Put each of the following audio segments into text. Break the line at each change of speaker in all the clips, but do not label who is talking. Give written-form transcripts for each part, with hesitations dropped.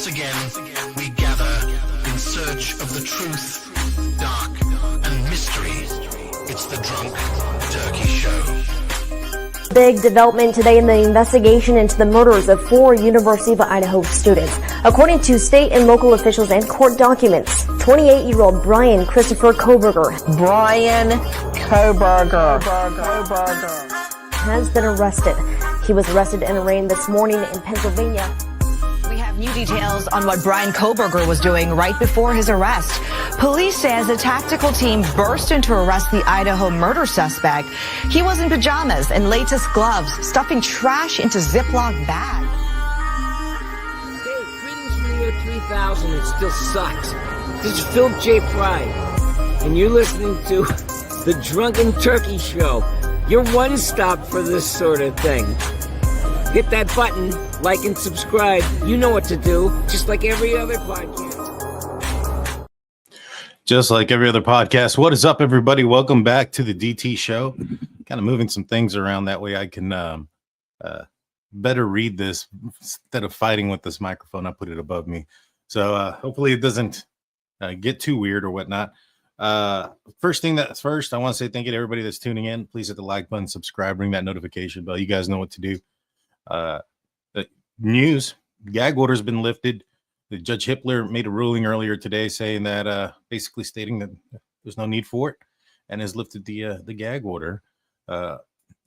Once again, we gather in search of the truth, dark, and mystery. It's the Drunk Turkey Show.
Big development today in the investigation into the murders of 4 University of Idaho students. According to state and local officials and court documents, 28-year-old Bryan Christopher Kohberger has been arrested. He was arrested and arraigned this morning in Pennsylvania.
We have new details on what Bryan Kohberger was doing right before his arrest. Police says a tactical team burst in to arrest the Idaho murder suspect. He was in pajamas and latest gloves, stuffing trash into Ziploc bags.
Hey, greetings from the year 3000. It still sucks. This is Philip J. Pride, and you're listening to the Drunken Turkey Show. Your one stop for this sort of thing. Hit that button, like and subscribe. You know what to do, just like every other podcast.
Just like every other podcast. What is up, everybody? Welcome back to the DT Show. Kind of moving some things around that way I can better read this instead of fighting with this microphone. I put it above me, so hopefully it doesn't get too weird or whatnot. First thing that's first, I want to say thank you to everybody that's tuning in. Please hit the like button, subscribe, ring that notification bell. You guys know what to do. The news, gag order has been lifted. The Judge Hippler made a ruling earlier today saying that basically stating that there's no need for it and has lifted the gag order,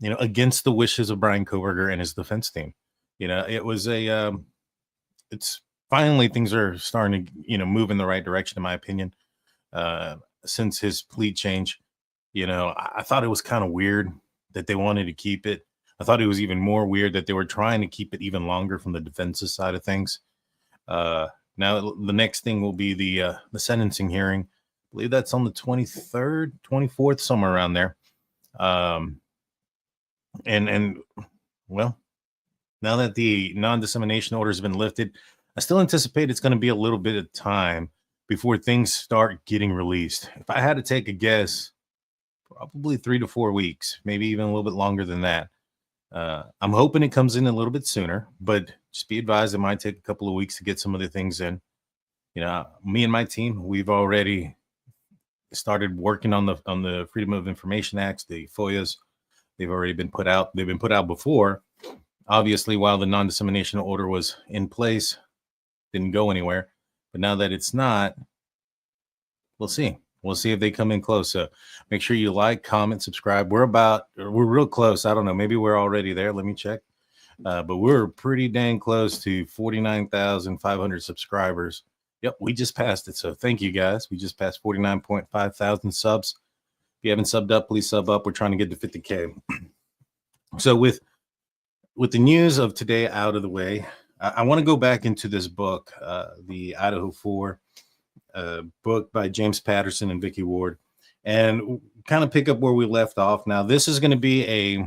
against the wishes of Bryan Kohberger and his defense team. It was it's finally things are starting to, move in the right direction, in my opinion, since his plea change. I thought it was kind of weird that they wanted to keep it. I thought it was even more weird that they were trying to keep it even longer from the defense's side of things. Now the next thing will be the sentencing hearing. I believe that's on the 23rd, 24th, somewhere around there. And well, now that the non-dissemination order has been lifted, I still anticipate it's going to be a little bit of time before things start getting released. If I had to take a guess, probably 3 to 4 weeks, maybe even a little bit longer than that. I'm hoping it comes in a little bit sooner, but just be advised it might take a couple of weeks to get some of the things in. Me and my team, we've already started working on the Freedom of Information Acts, the FOIAs. They've already been put out. They've been put out before. Obviously, while the non-dissemination order was in place, didn't go anywhere. But now that it's not, we'll see. We'll see if they come in close. So make sure you like, comment, subscribe. We're real close. I don't know. Maybe we're already there. Let me check. But we're pretty dang close to 49,500 subscribers. Yep, we just passed it. So thank you, guys. We just passed 49.5 thousand subs. If you haven't subbed up, please sub up. We're trying to get to 50K. So with the news of today out of the way, I want to go back into this book, the Idaho 4 book by James Patterson and Vicky Ward, and kind of pick up where we left off. Now, this is going to be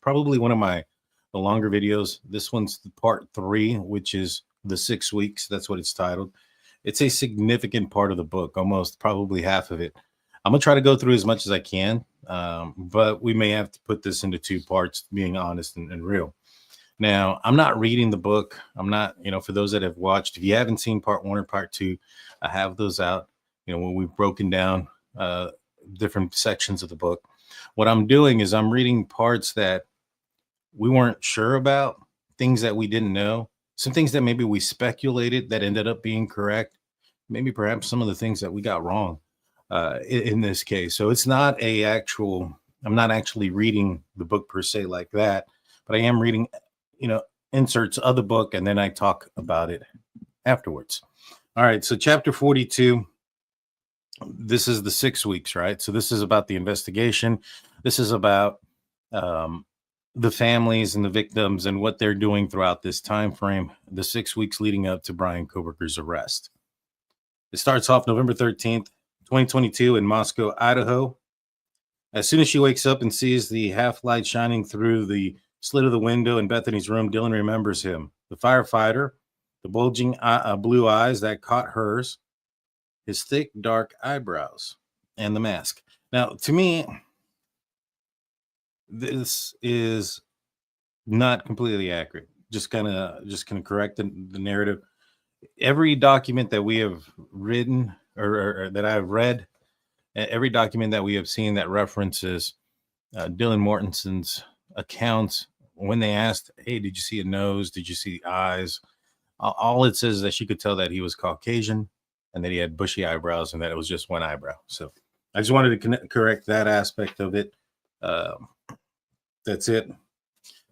probably one of the longer videos. This one's the part 3, which is the 6 weeks. That's what it's titled. It's a significant part of the book, almost probably half of it. I'm going to try to go through as much as I can, but we may have to put this into 2 parts, being honest and real. Now, I'm not reading the book. I'm not, for those that have watched, if you haven't seen part 1 or part 2, I have those out, when we've broken down different sections of the book. What I'm doing is I'm reading parts that we weren't sure about, things that we didn't know, some things that maybe we speculated that ended up being correct, maybe perhaps some of the things that we got wrong in this case. So it's not I'm not actually reading the book per se like that, but I am reading inserts of the book, and then I talk about it afterwards. All right, so chapter 42, this is the 6 weeks, right? So this is about the investigation. This is about the families and the victims and what they're doing throughout this time frame, the 6 weeks leading up to Bryan Kohberger's arrest. It starts off November 13th, 2022 in Moscow, Idaho. As soon as she wakes up and sees the half light shining through the slit of the window in Bethany's room, Dylan remembers him. The firefighter, the bulging blue eyes that caught hers, his thick, dark eyebrows, and the mask. Now, to me, this is not completely accurate. Just kind of correct the narrative. every document that we have written or that I've read, every document that we have seen that references Dylan Mortenson's accounts, when they asked, hey, did you see a nose? Did you see eyes? All it says is that she could tell that he was Caucasian and that he had bushy eyebrows and that it was just one eyebrow. So I just wanted to correct that aspect of it. That's it.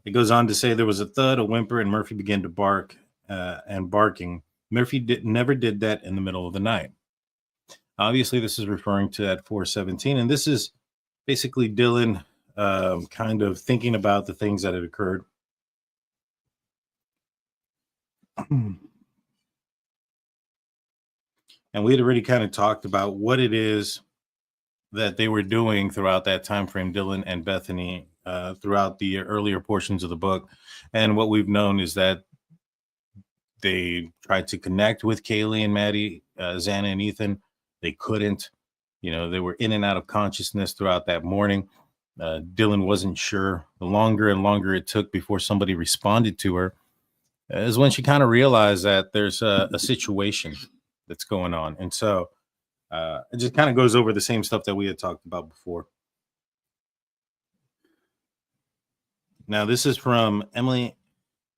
It goes on to say there was a thud, a whimper, and Murphy began to bark and barking. Murphy never did that in the middle of the night. Obviously, this is referring to that 417, and this is basically Dylan kind of thinking about the things that had occurred. And we had already kind of talked about what it is that they were doing throughout that time frame, Dylan and Bethany, throughout the earlier portions of the book. And what we've known is that they tried to connect with Kaylee and Maddie, Xana and Ethan. They couldn't. You know, they were in and out of consciousness throughout that morning. Dylan wasn't sure. The longer and longer it took before somebody responded to her is when she kind of realized that there's a situation that's going on. And so it just kind of goes over the same stuff that we had talked about before. Now, this is from Emily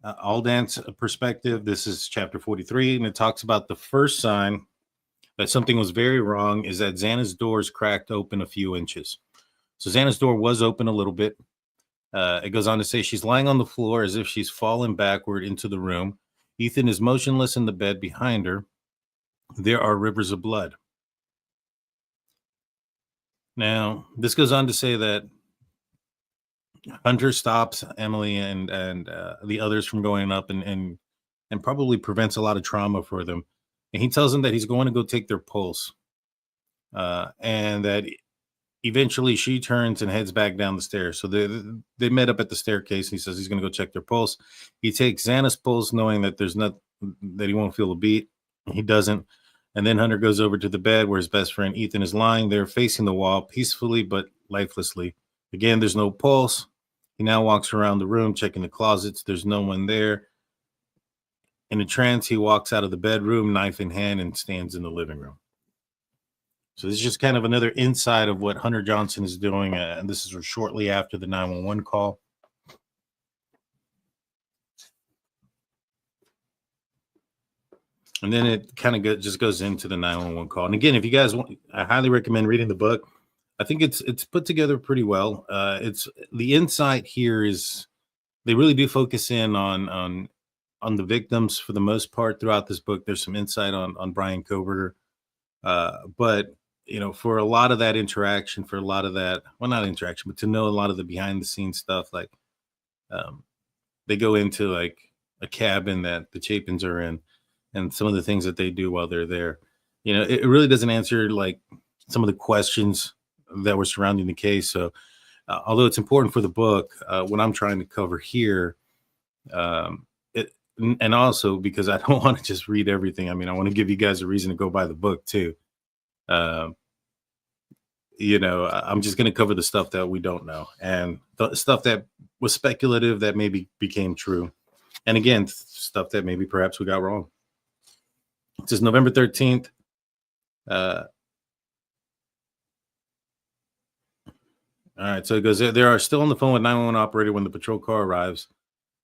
Aldan's perspective. This is chapter 43, and it talks about the first sign that something was very wrong is that Xana's doors cracked open a few inches. So Xana's door was open a little bit. It goes on to say she's lying on the floor as if she's fallen backward into the room. Ethan is motionless in the bed behind her. There are rivers of blood. Now, this goes on to say that Hunter stops Emily and the others from going up and probably prevents a lot of trauma for them. And he tells them that he's going to go take their pulse. And that eventually she turns and heads back down the stairs. So they met up at the staircase. And he says he's going to go check their pulse. He takes Xana's pulse, knowing that that he won't feel a beat. He doesn't. And then Hunter goes over to the bed where his best friend Ethan is lying there facing the wall peacefully but lifelessly. Again, there's no pulse. He now walks around the room checking the closets. There's no one there. In a trance, he walks out of the bedroom, knife in hand, and stands in the living room. So this is just kind of another insight of what Hunter Johnson is doing. And this is shortly after the 911 call. And then it kind of just goes into the 911 call. And again, if you guys want, I highly recommend reading the book. I think it's put together pretty well. It's the insight here is they really do focus in on the victims for the most part throughout this book. There's some insight on Bryan Kohberger, but you know, for a lot of that interaction, for a lot of that, well, not interaction, but to know a lot of the behind the scenes stuff, like they go into like a cabin that the Chapins are in, and some of the things that they do while they're there. You know, it really doesn't answer like some of the questions that were surrounding the case. So although it's important for the book, what I'm trying to cover here, and also because I don't want to just read everything. I mean, I want to give you guys a reason to go buy the book too. You know, I'm just going to cover the stuff that we don't know and the stuff that was speculative that maybe became true. And again, stuff that maybe perhaps we got wrong. It says November 13th. All right, so it goes, they are still on the phone with 911 operator when the patrol car arrives.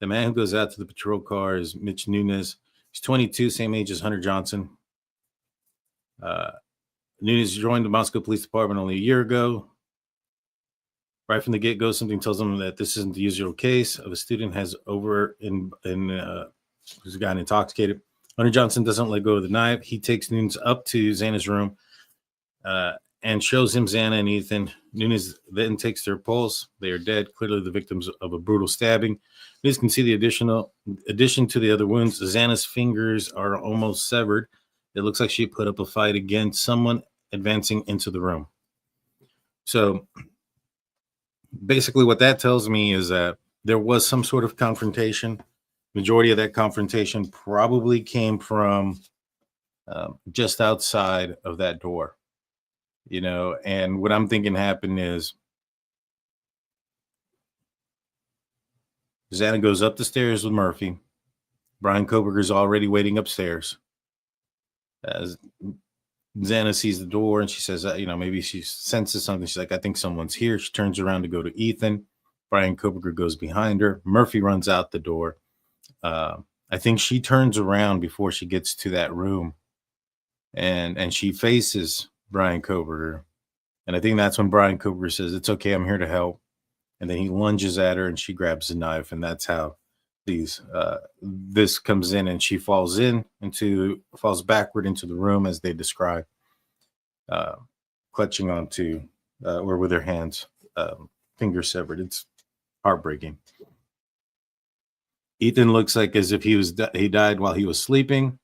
The man who goes out to the patrol car is Mitch Nunez. He's 22, same age as Hunter Johnson. Nunez joined the Moscow Police Department only a year ago. Right from the get-go, something tells him that this isn't the usual case of a student who's gotten intoxicated. Hunter Johnson doesn't let go of the knife. He takes Nunez up to Xana's room and shows him Xana and Ethan. Nunez then takes their pulse. They are dead, clearly the victims of a brutal stabbing. Nunez can see the addition to the other wounds. Xana's fingers are almost severed. It looks like she put up a fight against someone advancing into the room. So basically what that tells me is that there was some sort of confrontation. Majority of that confrontation probably came from just outside of that door. You know, and what I'm thinking happened is Xana goes up the stairs with Murphy. Bryan Kohberger is already waiting upstairs. As Xana sees the door and she says, maybe she senses something. She's like, I think someone's here. She turns around to go to Ethan. Bryan Kohberger goes behind her. Murphy runs out the door. I think she turns around before she gets to that room, and she faces Bryan Kohberger. And I think that's when Bryan Kohberger says, it's okay, I'm here to help. And then he lunges at her and she grabs the knife. And that's how this comes in, and she falls backward into the room as they describe, clutching onto or with her hands, fingers severed. It's heartbreaking. Ethan looks like as if he died while he was sleeping.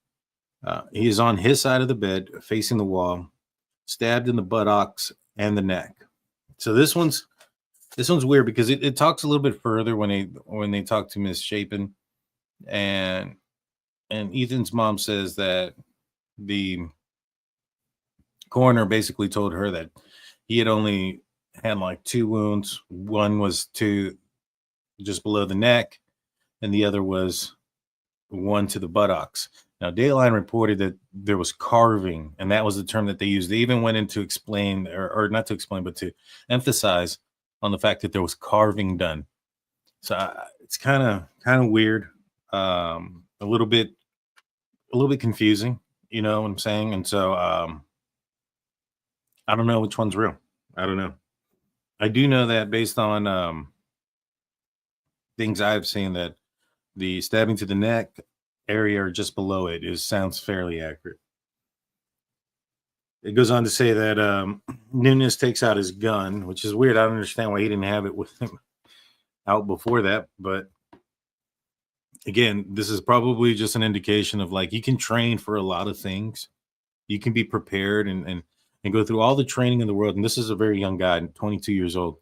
He is on his side of the bed, facing the wall, stabbed in the buttocks and the neck. So this one's weird because it talks a little bit further when they talk to Miss Chapin, and Ethan's mom says that the coroner basically told her that he had only had like 2 wounds. One was just below the neck, and the other was one to the buttocks. Now, Dateline reported that there was carving, and that was the term that they used. They even went in to explain, or not to explain, but to emphasize on the fact that there was carving done. So it's kind of weird, a little bit confusing, you know what I'm saying? And so I don't know which one's real. I don't know. I do know that based on things I've seen, that the stabbing to the neck area or just below it sounds fairly accurate. It goes on to say that Nunes takes out his gun, which is weird. I don't understand why he didn't have it with him out before that. But again, this is probably just an indication of, like, you can train for a lot of things. You can be prepared and go through all the training in the world. And this is a very young guy, 22 years old.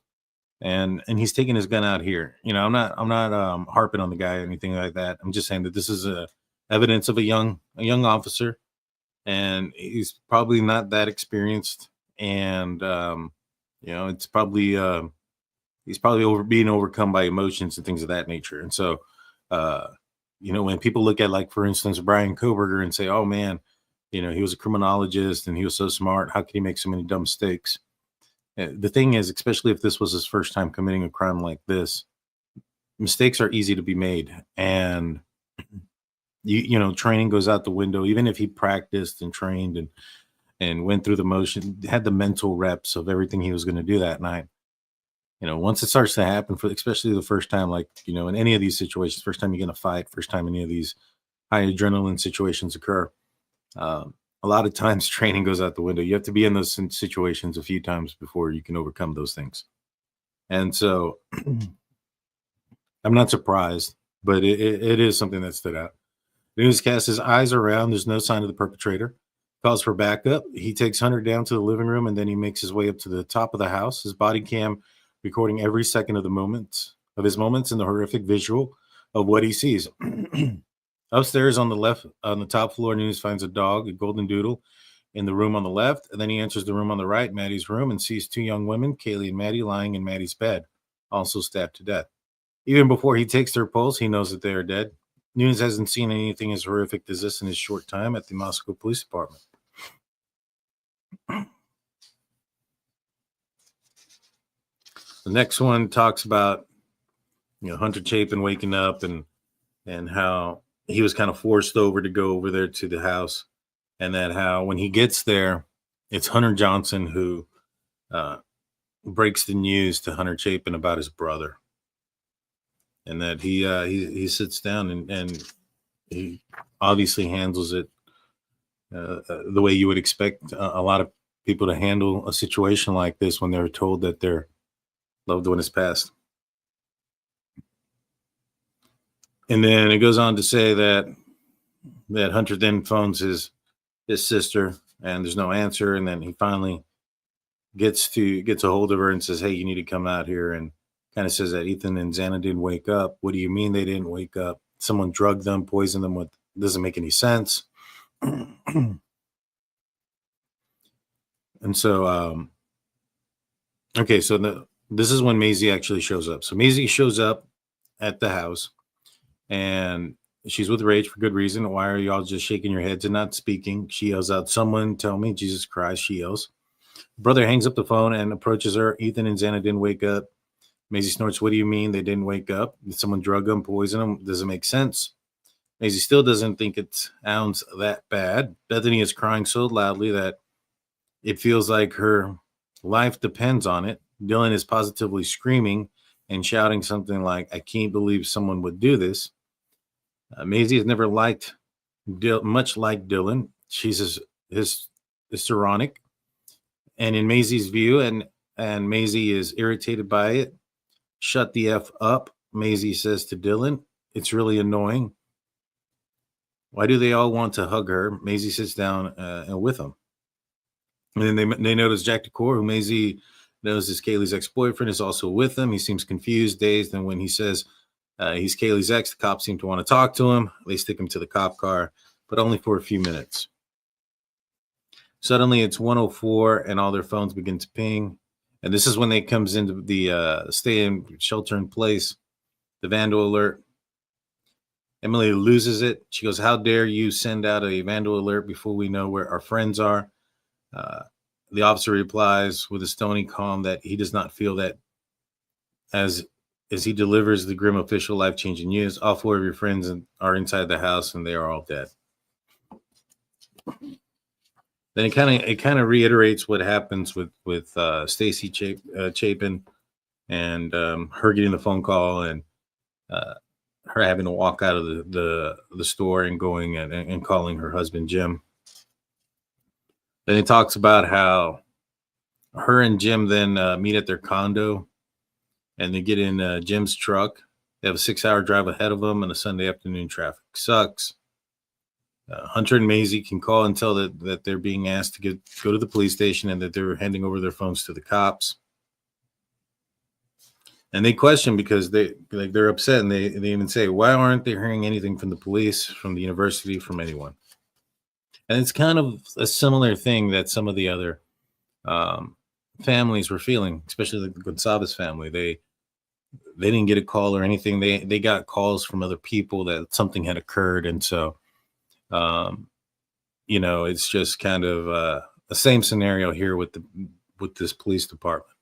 And he's taking his gun out here. You know, I'm not harping on the guy or anything like that. I'm just saying that this is evidence of a young officer, and he's probably not that experienced. And it's probably he's probably being overcome by emotions and things of that nature. And so, when people look at, like, for instance, Bryan Kohberger and say, "Oh man, he was a criminologist and he was so smart. How could he make so many dumb mistakes?" The thing is, especially if this was his first time committing a crime like this, mistakes are easy to be made. And, training goes out the window. Even if he practiced and trained and went through the motion, had the mental reps of everything he was going to do that night. Once it starts to happen, especially the first time, like, in any of these situations, first time you get in a fight, first time any of these high adrenaline situations occur, a lot of times training goes out the window. You have to be in those situations a few times before you can overcome those things. And so I'm not surprised, but it is something that stood out. The newscast, his eyes around. There's no sign of the perpetrator. Calls for backup. He takes Hunter down to the living room, and then he makes his way up to the top of the house. His body cam recording every second of his moments and the horrific visual of what he sees. Upstairs on the top floor, Nunes finds a dog, a golden doodle, in the room on the left. And then he enters the room on the right, Maddie's room, and sees 2 young women, Kaylee and Maddie, lying in Maddie's bed, also stabbed to death. Even before he takes their pulse, he knows that they are dead. Nunes hasn't seen anything as horrific as this in his short time at the Moscow Police Department. The next one talks about, Hunter Chapin waking up and how he was kind of forced over to go over there to the house, and that how when he gets there, it's Hunter Johnson who breaks the news to Hunter Chapin about his brother, and that he sits down and he obviously handles it the way you would expect a lot of people to handle a situation like this when they're told that their loved one has passed. And then it goes on to say that Hunter then phones his sister, and there's no answer. And then he finally gets a hold of her and says, "Hey, you need to come out here." And kind of says that Ethan and Xana didn't wake up. What do you mean they didn't wake up? Someone drugged them, poisoned them. What doesn't make any sense. And so, okay, so this is when Maisie actually shows up. So Maisie shows up at the house, and She's with rage for good reason. Why are y'all just shaking your heads and not speaking? She yells out, someone tell me. Jesus Christ, she yells. Brother hangs up the phone and approaches her. Ethan and Xana didn't wake up. Maisie snorts, what do you mean they didn't wake up? Did someone drug them, poison them? Doesn't make sense. Maisie still doesn't think it sounds that bad. Bethany is crying so loudly that it feels like her life depends on it. Dylan is positively screaming and shouting something like, I can't believe someone would do this. Maisie has never liked much like Dylan. She's histrionic. And in Maisie's view, and Maisie is irritated by it, shut the F up, Maisie says to Dylan. It's really annoying. Why do they all want to hug her? Maisie sits down with them. And then they notice Jack DeCore, who Maisie knows is Kaylee's ex-boyfriend, is also with them. He seems confused, dazed, and when he says he's Kaylee's ex, the cops seem to want to talk to him. They stick him to the cop car, but only for a few minutes. Suddenly, it's 1:04, and all their phones begin to ping. And this is when they comes into the shelter in place, the vandal alert. Emily loses it. She goes, how dare you send out a vandal alert before we know where our friends are? The officer replies with a stony calm that he does not feel that as he delivers the grim official life-changing news, all 4 of your friends are inside the house and they are all dead. Then it kind of reiterates what happens with Stacy Chapin and her getting the phone call and her having to walk out of the store and going and calling her husband Jim. Then it talks about how her and Jim then meet at their condo, and they get in Jim's truck. They have a 6-hour drive ahead of them, and a Sunday afternoon traffic sucks. Hunter and Maisie can call and tell that they're being asked to go to the police station and that they're handing over their phones to the cops. And they question because they're upset, and they even say, why aren't they hearing anything from the police, from the university, from anyone? And it's kind of a similar thing that some of the other families were feeling, especially the Goncalves family. They didn't get a call or anything. They got calls from other people that something had occurred. And so, it's just kind of the same scenario here with this police department.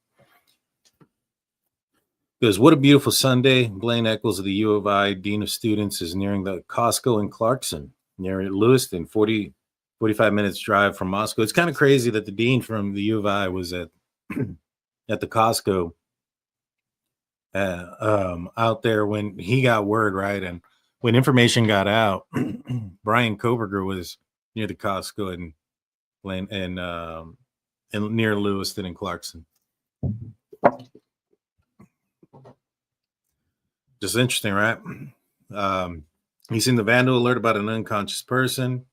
Because what a beautiful Sunday. Blaine Eccles of the U of I, Dean of Students, is nearing the Costco in Clarkson, near Lewiston, 45 minutes drive from Moscow. It's kind of crazy that the dean from the U of I was at the Costco out there when he got word, right? And when information got out, Bryan Kohberger was near the Costco and near Lewiston and Clarkson. Just interesting, right? He's seen the vandal alert about an unconscious person.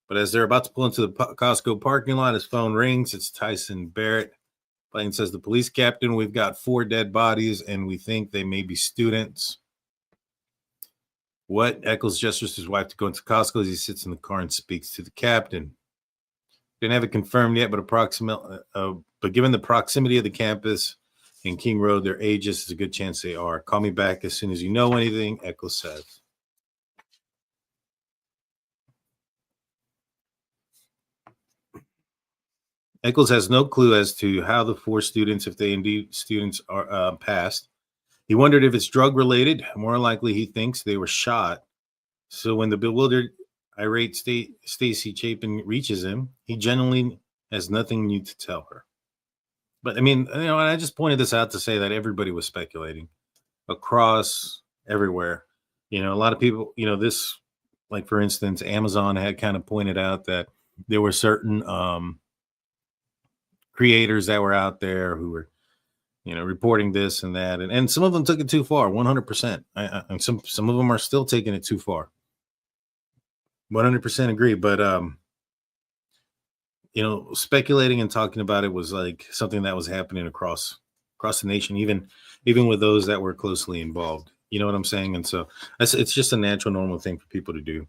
But as they're about to pull into the Costco parking lot, his phone rings. It's Tyson Barrett. Blaine says, the police captain, we've got 4 dead bodies, and we think they may be students. What? Eccles gestures to his wife to go into Costco as he sits in the car and speaks to the captain. Didn't have it confirmed yet, but given the proximity of the campus and King Road, their ages, there's a good chance they are. Call me back as soon as you know anything, Eccles says. Eccles has no clue as to how the 4 students, if they indeed students, are passed. He wondered if it's drug related. More likely, he thinks they were shot. So when the bewildered, irate Stacy Chapin reaches him, he genuinely has nothing new to tell her. But I mean, and I just pointed this out to say that everybody was speculating across everywhere. A lot of people, this, like for instance, Amazon had kind of pointed out that there were certain creators that were out there who were, reporting this and that, and some of them took it too far, 100%. And some of them are still taking it too far. 100% agree, but speculating and talking about it was like something that was happening across the nation, even with those that were closely involved. You know what I'm saying? And so it's just a natural, normal thing for people to do.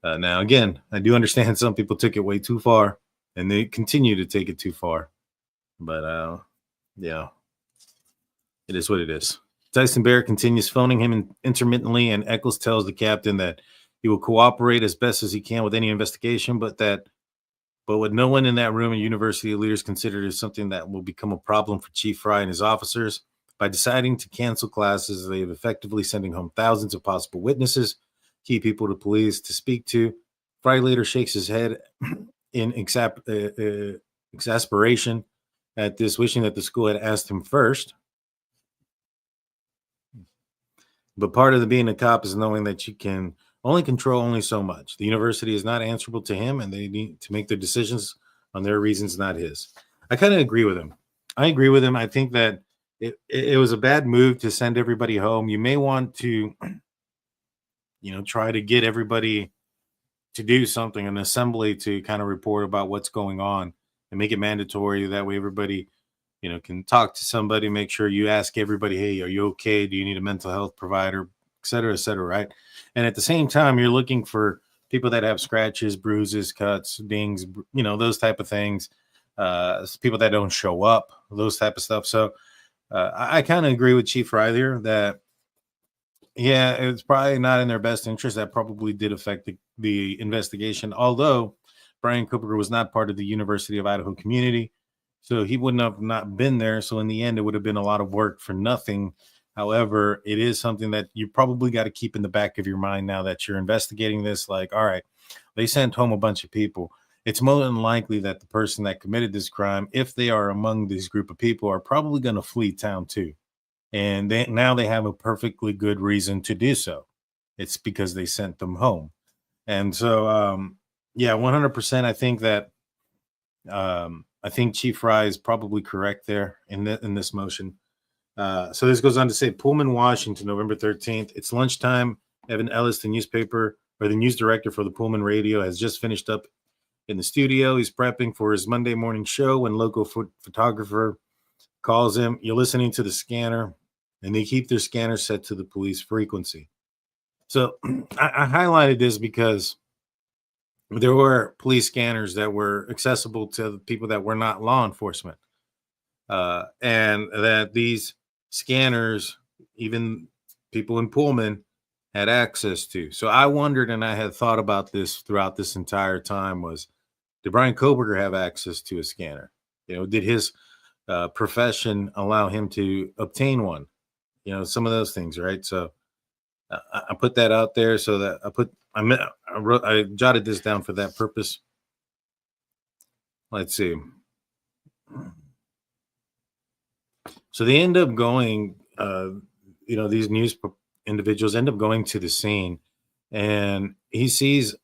Now, again, I do understand some people took it way too far, and they continue to take it too far. But yeah, it is what it is. Tyson Barrett continues phoning him intermittently, and Eccles tells the captain that he will cooperate as best as he can with any investigation, but what no one in that room and university leaders considered as something that will become a problem for Chief Fry and his officers. By deciding to cancel classes, they have effectively sending home thousands of possible witnesses, key people to police to speak to. Fry later shakes his head in exasperation at this, wishing that the school had asked him first. But part of being a cop is knowing that you can only control only so much. The university is not answerable to him, and they need to make their decisions on their reasons, not his. I kind of agree with him. I think that it was a bad move to send everybody home. You may want to, try to get everybody to do something, an assembly to kind of report about what's going on and make it mandatory. That way everybody, can talk to somebody, make sure you ask everybody, hey, are you okay? Do you need a mental health provider, et cetera, right? And at the same time, you're looking for people that have scratches, bruises, cuts, dings, those type of things, people that don't show up, those type of stuff. So I kind of agree with Chief Fry there that, yeah, it's probably not in their best interest. That probably did affect the investigation, although Bryan Kohberger was not part of the University of Idaho community, so he wouldn't have not been there. So in the end, it would have been a lot of work for nothing. However, it is something that you probably got to keep in the back of your mind now that you're investigating this. Like, all right, they sent home a bunch of people. It's more than likely that the person that committed this crime, if they are among this group of people, are probably going to flee town too. And now they have a perfectly good reason to do so. It's because they sent them home. And so, yeah, 100%. I think that I think Chief Fry is probably correct there in this motion. So this goes on to say, Pullman, Washington, November 13th. It's lunchtime. Evan Ellis, the news director for the Pullman Radio, has just finished up in the studio. He's prepping for his Monday morning show when local photographer calls him. You're listening to the scanner, and they keep their scanner set to the police frequency. So I highlighted this because there were police scanners that were accessible to the people that were not law enforcement. And that these scanners, even people in Pullman, had access to. So I wondered, and I had thought about this throughout this entire time, was, did Bryan Kohberger have access to a scanner? Did his profession allow him to obtain one? Some of those things, right? So I put that out there so that I jotted this down for that purpose. Let's see. So they end up going, these news individuals end up going to the scene, and he sees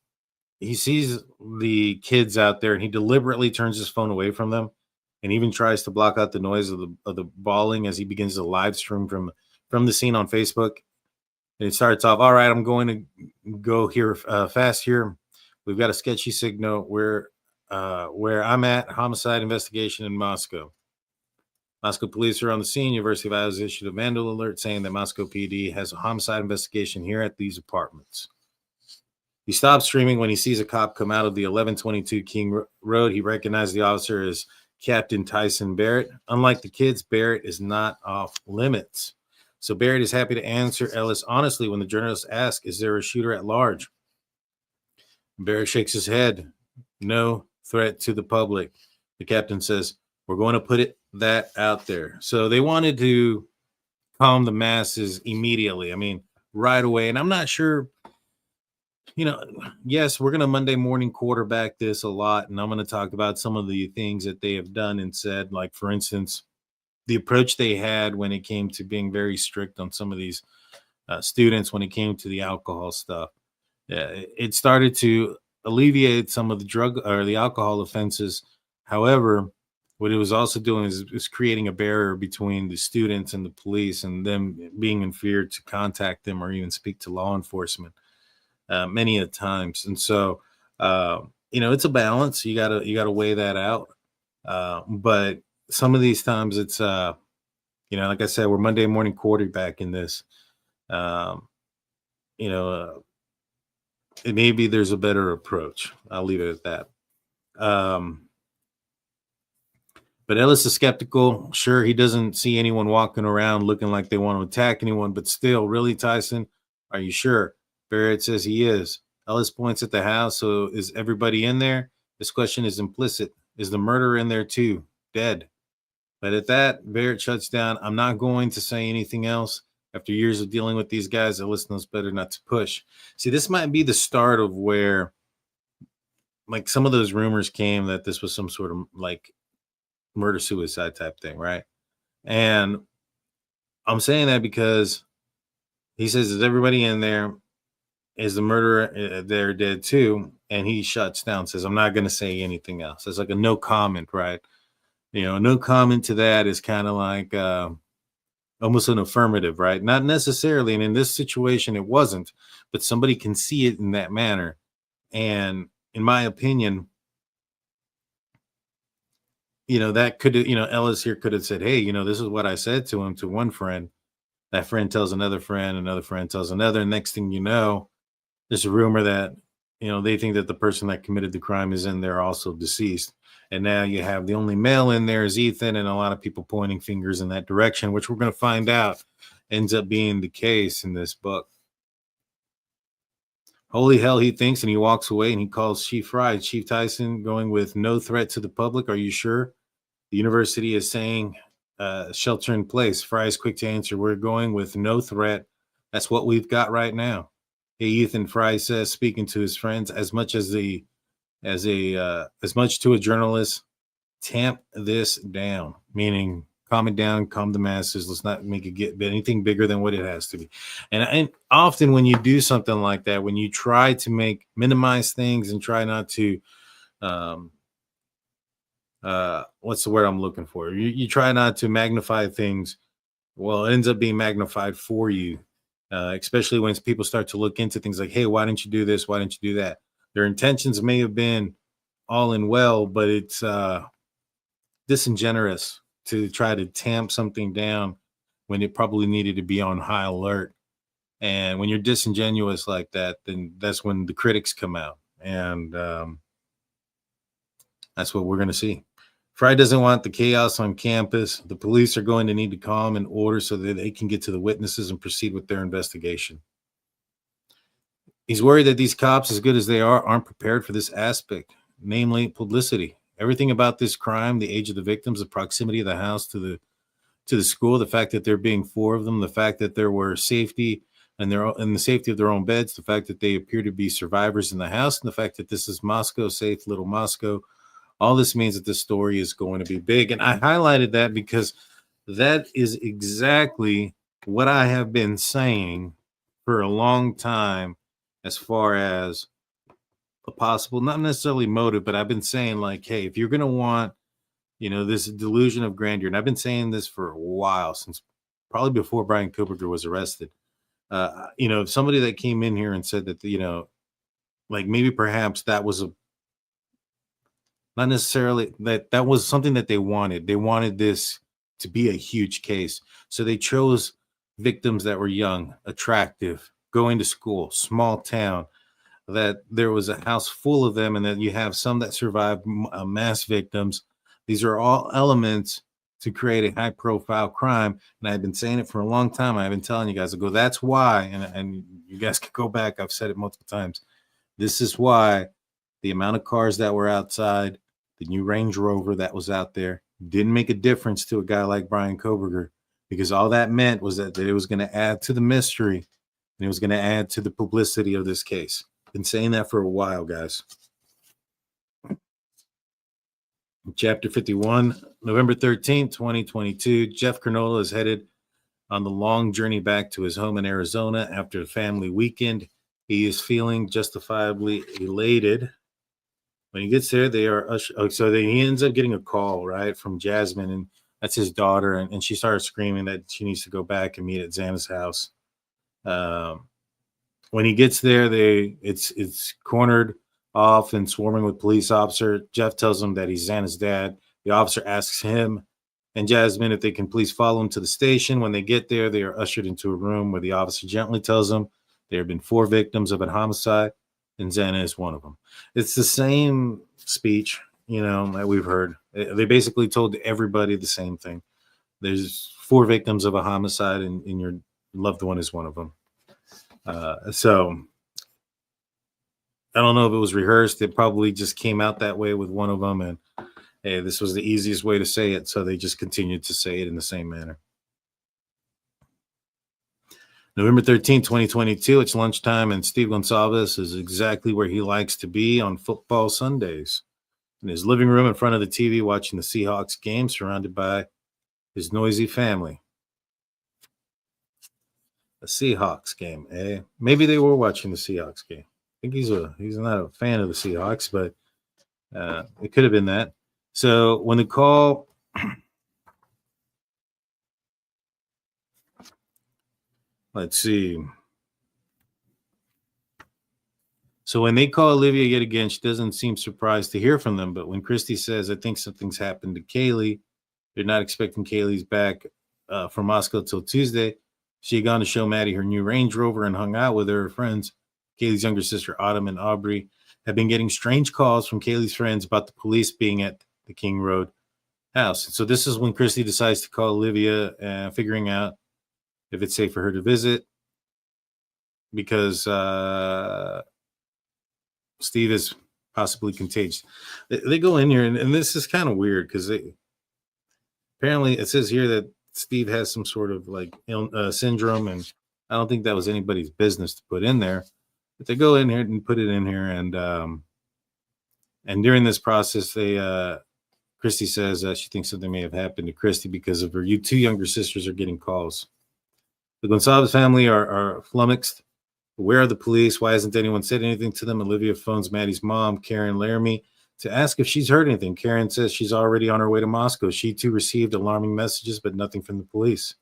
the kids out there, and he deliberately turns his phone away from them, and even tries to block out the noise of the bawling as he begins to live stream from the scene on Facebook. And it starts off, all right, I'm going to go here fast here. We've got a sketchy signal where I'm at, homicide investigation in Moscow. Moscow police are on the scene. University of Idaho has issued a vandal alert saying that Moscow PD has a homicide investigation here at these apartments. He stops streaming when he sees a cop come out of the 1122 King Road. He recognized the officer as Captain Tyson Barrett. Unlike the kids, Barrett is not off limits. So Barrett is happy to answer Ellis honestly when the journalist asks, is there a shooter at large? Barrett shakes his head. No threat to the public. The captain says, we're going to put that out there. So they wanted to calm the masses immediately. I mean, right away. And I'm not sure, yes, we're going to Monday morning quarterback this a lot. And I'm going to talk about some of the things that they have done and said, like, for instance, the approach they had when it came to being very strict on some of these students when it came to the alcohol stuff. It started to alleviate some of the drug or the alcohol offenses. However, what it was also doing is creating a barrier between the students and the police, and them being in fear to contact them or even speak to law enforcement many a times. And so, it's a balance. You gotta weigh that out. But some of these times it's, like I said, we're Monday morning quarterback in this. Maybe there's a better approach. I'll leave it at that. But Ellis is skeptical. Sure, he doesn't see anyone walking around looking like they want to attack anyone, but still, really, Tyson, are you sure? Barrett says he is. Ellis points at the house. So is everybody in there? This question is implicit. Is the murderer in there too? Dead. But at that, Barrett shuts down. I'm not going to say anything else. After years of dealing with these guys, Ellis knows better not to push. See, this might be the start of where, like, some of those rumors came that this was some sort of, like, murder-suicide type thing, right? And I'm saying that because he says, is everybody in there? Is the murderer there dead too? And he shuts down, says, I'm not going to say anything else. It's like a no comment, right? No comment to that is kind of like almost an affirmative, right? Not necessarily. And in this situation, it wasn't, but somebody can see it in that manner. And in my opinion, that could, Ellis here could have said, hey, this is what I said to him, to one friend. That friend tells another friend tells another. Next thing you know, there's a rumor that, they think that the person that committed the crime is in there also deceased. And now you have the only male in there is Ethan, and a lot of people pointing fingers in that direction, which we're going to find out ends up being the case in this book. Holy hell, he thinks, and he walks away and he calls Chief Fry. Chief Tyson going with no threat to the public. Are you sure? The university is saying shelter in place. Fry is quick to answer. We're going with no threat. That's what we've got right now. Hey, Ethan, Fry says, speaking to his friends, as much to a journalist, tamp this down, meaning calm it down, calm the masses. Let's not make it get anything bigger than what it has to be. And often when you do something like that, when you try to minimize things and try not to, what's the word I'm looking for? You try not to magnify things. Well, it ends up being magnified for you, especially when people start to look into things like, hey, why didn't you do this? Why didn't you do that? Their intentions may have been all in well, but it's disingenuous to try to tamp something down when it probably needed to be on high alert. And when you're disingenuous like that, then that's when the critics come out. And that's what we're going to see. Fry doesn't want the chaos on campus. The police are going to need to calm and order so that they can get to the witnesses and proceed with their investigation. He's worried that these cops, as good as they are, aren't prepared for this aspect, namely publicity. Everything about this crime, the age of the victims, the proximity of the house to the school, the fact that there being 4 of them, the fact that there were safety and the safety of their own beds, the fact that they appear to be survivors in the house, and the fact that this is Moscow, safe little Moscow. All this means that this story is going to be big. And I highlighted that because that is exactly what I have been saying for a long time as far as a possible, not necessarily motive, but I've been saying, like, hey, if you're going to want, this delusion of grandeur, and I've been saying this for a while, since probably before Bryan Kohberger was arrested, if somebody that came in here and said that, like maybe perhaps that was not necessarily that was something that they wanted this to be a huge case. So they chose victims that were young, attractive, going to school, small town, that there was a house full of them, and then you have some that survived mass victims. These are all elements to create a high-profile crime, and I've been saying it for a long time. I've been telling you guys, that's why, and you guys can go back. I've said it multiple times. This is why the amount of cars that were outside, the new Range Rover that was out there, didn't make a difference to a guy like Bryan Kohberger, because all that meant was that it was going to add to the mystery, and it was going to add to the publicity of this case. Been saying that for a while, guys. Chapter 51, November 13th, 2022. Jeff Kernodle is headed on the long journey back to his home in Arizona after a family weekend. He is feeling justifiably elated. When he gets there, he ends up getting a call, right, from Jasmine, and that's his daughter, and she started screaming that she needs to go back and meet at Xana's house. When he gets there, it's cornered off and swarming with police officer. Jeff tells him that he's Xana's dad. The officer asks him and Jasmine if they can please follow him to the station. When they get there, they are ushered into a room where the officer gently tells them there have been 4 victims of a homicide, and Xana is one of them. It's the same speech, that we've heard They basically told everybody the same thing. There's 4 victims of a homicide, and your loved one is one of them. So I don't know if it was rehearsed. It probably just came out that way with one of them, and hey, this was the easiest way to say it, so they just continued to say it in the same manner. November 13th, 2022, it's lunchtime, and Steve Goncalves is exactly where he likes to be on football Sundays. In his living room in front of the TV watching the Seahawks game, surrounded by his noisy family. A Seahawks game, eh? Maybe they were watching the Seahawks game. I think he's not a fan of the Seahawks, but it could have been that. So when the call... Let's see. So when they call Olivia yet again, she doesn't seem surprised to hear from them. But when Christy says, I think something's happened to Kaylee, they're not expecting Kaylee's back from Moscow till Tuesday. She had gone to show Maddie her new Range Rover and hung out with her friends. Kaylee's younger sister, Autumn, and Aubrey have been getting strange calls from Kaylee's friends about the police being at the King Road house. So this is when Christy decides to call Olivia, figuring out if it's safe for her to visit, because Steve is possibly contagious. They go in here, and this is kind of weird because apparently it says here that Steve has some sort of like syndrome, and I don't think that was anybody's business to put in there. But they go in here and put it in here, and during this process, Christy says she thinks something may have happened to Christy because of her 2 younger sisters are getting calls. The Goncalves family are flummoxed. Where are the police? Why hasn't anyone said anything to them? Olivia phones Maddie's mom, Karen Laramie, to ask if she's heard anything. Karen says she's already on her way to Moscow. She too received alarming messages, but nothing from the police.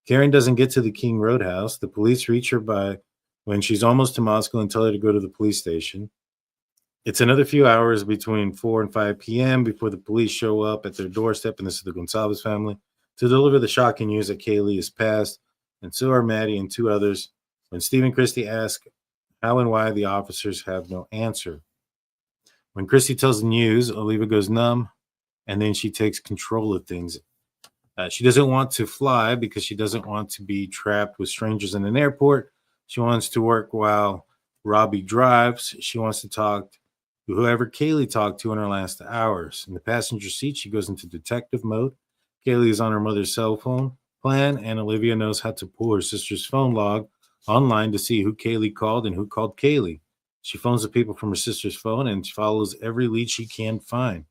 Karen doesn't get to the King Road house. The police reach her when she's almost to Moscow and tell her to go to the police station. It's another few hours between 4 and 5 p.m. before the police show up at their doorstep, and this is the Goncalves family, to deliver the shocking news that Kaylee is passed, and so are Maddie and 2 others. When Steve and Christy ask how and why, the officers have no answer. When Christy tells the news, Olivia goes numb, and then she takes control of things. She doesn't want to fly because she doesn't want to be trapped with strangers in an airport. She wants to work while Robbie drives. She wants to talk to whoever Kaylee talked to in her last hours. In the passenger seat, she goes into detective mode. Kaylee is on her mother's cell phone plan, and Olivia knows how to pull her sister's phone log online to see who Kaylee called and who called Kaylee. She phones the people from her sister's phone and follows every lead she can find.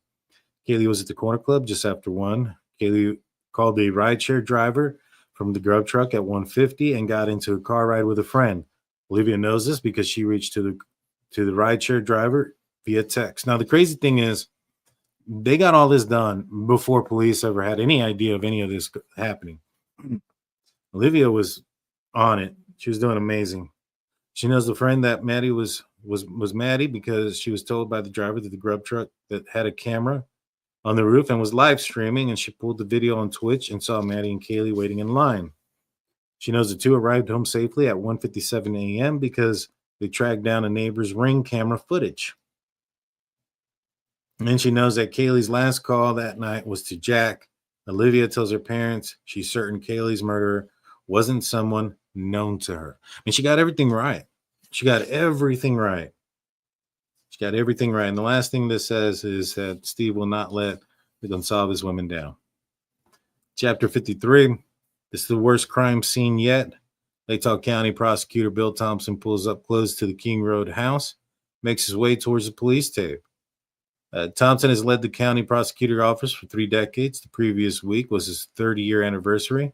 Kaylee was at the corner club just after 1. Kaylee called a rideshare driver from the grub truck at 1:50 and got into a car ride with a friend. Olivia knows this because she reached to the rideshare driver via text. Now, the crazy thing is, they got all this done before police ever had any idea of any of this happening. Olivia was on it. She was doing amazing. She knows the friend that Maddie was Maddie because she was told by the driver that the grub truck that had a camera on the roof and was live streaming, and she pulled the video on Twitch and saw Maddie and Kaylee waiting in line. She knows the 2 arrived home safely at 1:57 a.m. because they tracked down a neighbor's Ring camera footage. And then she knows that Kaylee's last call that night was to Jack. Olivia tells her parents she's certain Kaylee's murderer wasn't someone known to her. And she got everything right. She got everything right. And the last thing this says is that Steve will not let the Goncalves women down. Chapter 53. This is the worst crime scene yet. Latah County Prosecutor Bill Thompson pulls up close to the King Road house, makes his way towards the police tape. Thompson has led the county prosecutor office for 3 decades. The previous week was his 30-year anniversary.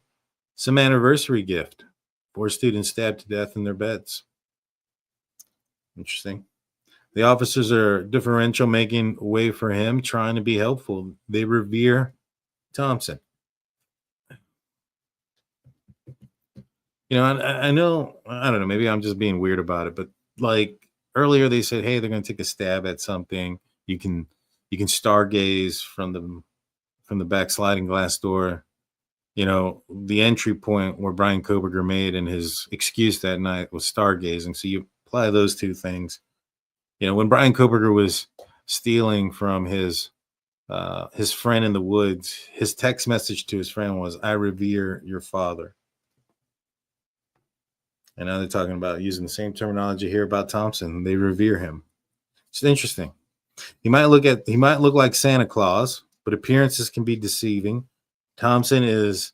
Some anniversary gift. 4 students stabbed to death in their beds. Interesting. The officers are differential, making way for him, trying to be helpful. They revere Thompson. You know, I know, I don't know, maybe I'm just being weird about it, but like earlier they said, hey, they're going to take a stab at something. You can stargaze from the back sliding glass door. You know, the entry point where Bryan Kohberger made in his excuse that night was stargazing. So you apply those 2 things. You know, when Bryan Kohberger was stealing from his his friend in the woods. His text message to his friend was, "I revere your father." And now they're talking about using the same terminology here about Thompson. They revere him. It's interesting. He might look like Santa Claus, but appearances can be deceiving. Thompson is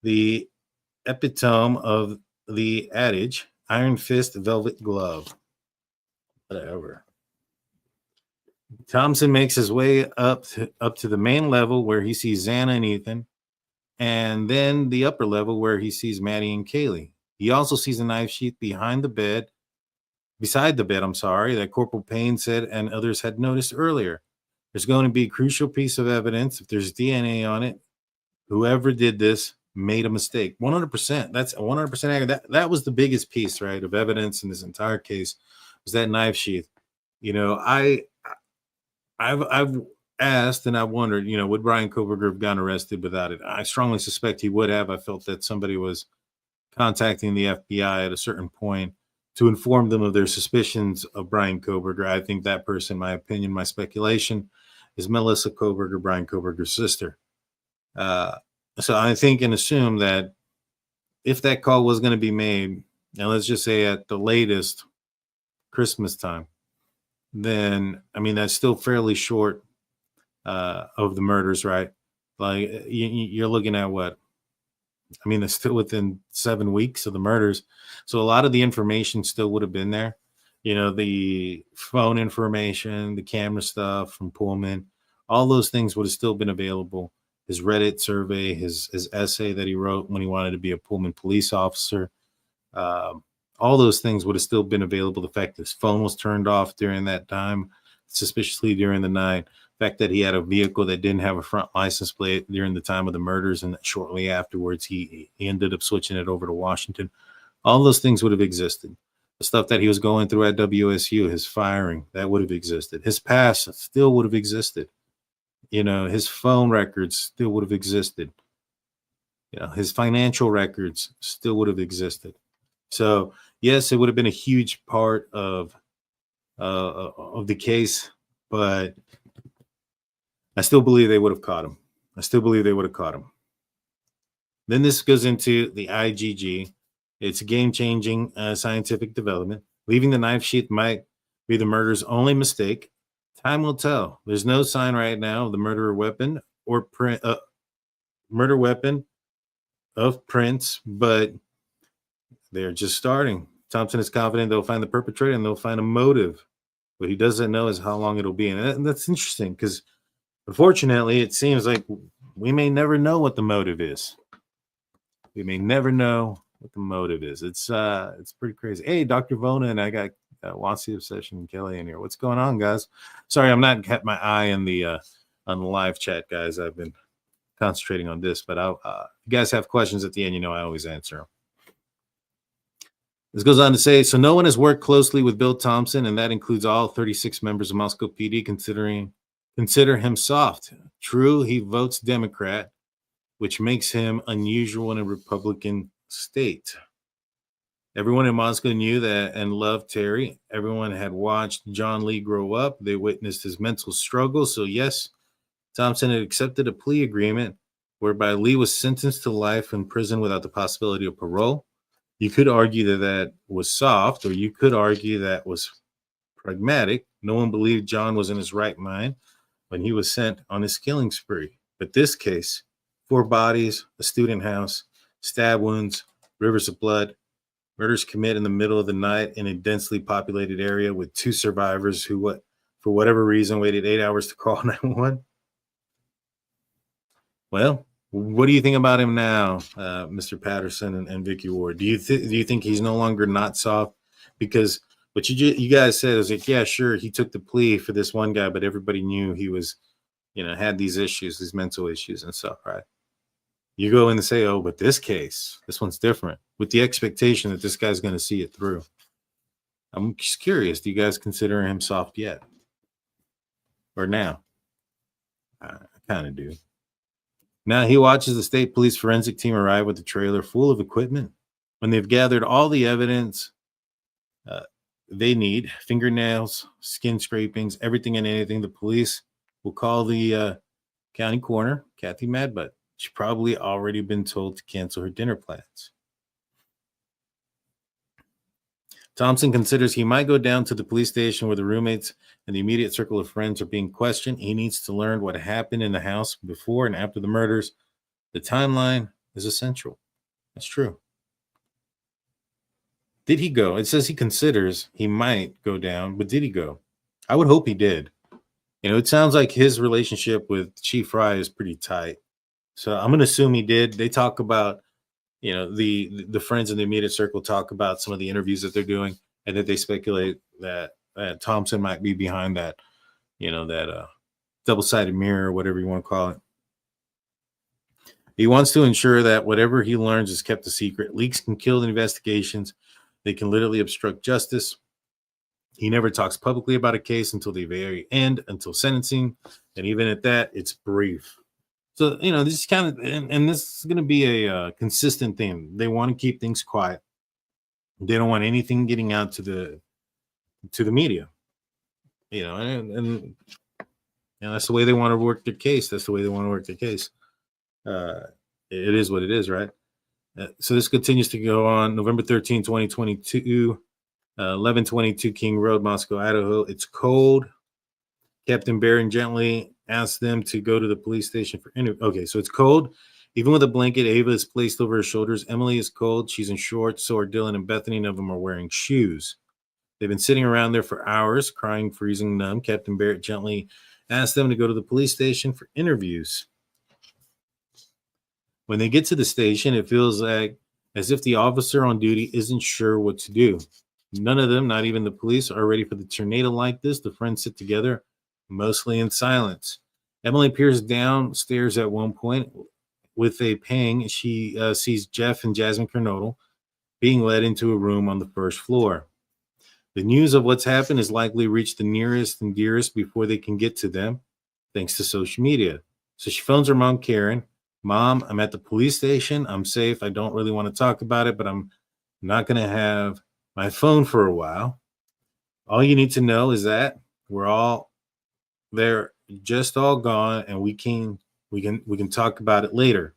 the epitome of the adage, iron fist, velvet glove. Whatever. Thompson makes his way up to the main level where he sees Xana and Ethan, and then the upper level where he sees Maddie and Kaylee. He also sees a knife sheath beside the bed, that Corporal Payne said and others had noticed earlier. There's going to be a crucial piece of evidence. If there's DNA on it, whoever did this made a mistake. 100%. That's 100% accurate. That was the biggest piece, right, of evidence in this entire case, was that knife sheath. You know, I've asked and I wondered, you know, would Bryan Kohberger have gotten arrested without it? I strongly suspect he would have. I felt that somebody was contacting the FBI at a certain point to inform them of their suspicions of Bryan Kohberger. I think that person, my opinion, my speculation, is Melissa Kohberger, Bryan Kohberger's sister. So I think and assume that if that call was going to be made, and let's just say at the latest Christmas time, then, I mean, that's still fairly short of the murders, right? Like you're looking at what? I mean, it's still within 7 weeks of the murders. So a lot of the information still would have been there. You know, the phone information, the camera stuff from Pullman, all those things would have still been available. His Reddit survey, his essay that he wrote when he wanted to be a Pullman police officer. All those things would have still been available. The fact that his phone was turned off during that time, suspiciously during the night. The fact that he had a vehicle that didn't have a front license plate during the time of the murders, and shortly afterwards he ended up switching it over to Washington. All those things would have existed. The stuff that he was going through at WSU, his firing, that would have existed. His past still would have existed. You know, his phone records still would have existed. You know, his financial records still would have existed. So yes, it would have been a huge part of the case, but I still believe they would have caught him. Then this goes into the IGG. It's a game-changing scientific development. Leaving the knife sheath might be the murder's only mistake. Time will tell. There's no sign right now of the murder weapon or murder weapon of prints, but they're just starting. Thompson is confident they'll find the perpetrator and they'll find a motive. What he doesn't know is how long it'll be. And that's interesting because, unfortunately, it seems like we may never know what the motive is. It's pretty crazy. Hey, Dr. Vona, and I got Wasi Obsession and Kelly in here. What's going on, guys? Sorry, I'm not kept my eye on the live chat, guys. I've been concentrating on this, but if you guys have questions at the end, you know I always answer them. This goes on to say, so no one has worked closely with Bill Thompson, and that includes all 36 members of Moscow PD, consider him soft. True, he votes Democrat, which makes him unusual in a Republican state. Everyone in Moscow knew that and loved Terry. Everyone had watched John Lee grow up. They witnessed his mental struggle. So yes, Thompson had accepted a plea agreement whereby Lee was sentenced to life in prison without the possibility of parole. You could argue that that was soft, or you could argue that was pragmatic. No one believed John was in his right mind when he was sent on his killing spree. But this case, 4 bodies, a student house, stab wounds, rivers of blood, murders committed in the middle of the night in a densely populated area with 2 survivors who, for whatever reason, waited 8 hours to call 911. Well, what do you think about him now, Mr. Patterson and Vicky Ward? Do you think he's no longer not soft? Because what you guys said is like, yeah, sure, he took the plea for this one guy, but everybody knew he was, had these issues, these mental issues and stuff, right? You go in and say, oh, but this one's different, with the expectation that this guy's going to see it through. I'm just curious, do you guys consider him soft yet? Or now? I kind of do. Now he watches the state police forensic team arrive with a trailer full of equipment. When they've gathered all the evidence they need, fingernails, skin scrapings, everything and anything, the police will call the County coroner Kathy Madbutt. She's probably already been told to cancel her dinner plans. Thompson considers he might go down to the police station where the roommates and the immediate circle of friends are being questioned. He needs to learn what happened in the house before and after the murders. The timeline is essential. That's true. Did he go? It says he considers he might go down, but did he go? I would hope he did. You know, it sounds like his relationship with Chief Fry is pretty tight. So I'm going to assume he did. They talk about, you know, the friends in the immediate circle talk about some of the interviews that they're doing, and that they speculate that Thompson might be behind that, you know, that double-sided mirror, or whatever you want to call it. He wants to ensure that whatever he learns is kept a secret. Leaks can kill the investigations. They can literally obstruct justice. He never talks publicly about a case until the very end, until sentencing. And even at that, it's brief. So, you know, this is kind of, and this is going to be a consistent theme. They want to keep things quiet. They don't want anything getting out to the media. You know, and that's the way they want to work their case. That's the way they want to work their case. It is what it is, right? So this continues to go on. November 13, 2022, 1122 King Road, Moscow, Idaho. It's cold. Captain Barron gently asked them to go to the police station for interview. Okay, so it's cold. Even with a blanket, Ava is placed over her shoulders. Emily is cold. She's in shorts. So are Dylan and Bethany. None of them are wearing shoes. They've been sitting around there for hours, crying, freezing, numb. Captain Barrett gently asked them to go to the police station for interviews. When they get to the station, it feels like as if the officer on duty isn't sure what to do. None of them, not even the police, are ready for the tornado like this. The friends sit together, mostly in silence. Emily peers downstairs at one point. With a pang, she sees Jeff and Xana Kernodle being led into a room on the first floor. The news of what's happened has likely reached the nearest and dearest before they can get to them, thanks to social media. So she phones her mom, Karen. Mom, I'm at the police station. I'm safe. I don't really want to talk about it, but I'm not going to have my phone for a while. All you need to know is that they're just all gone, and we can talk about it later.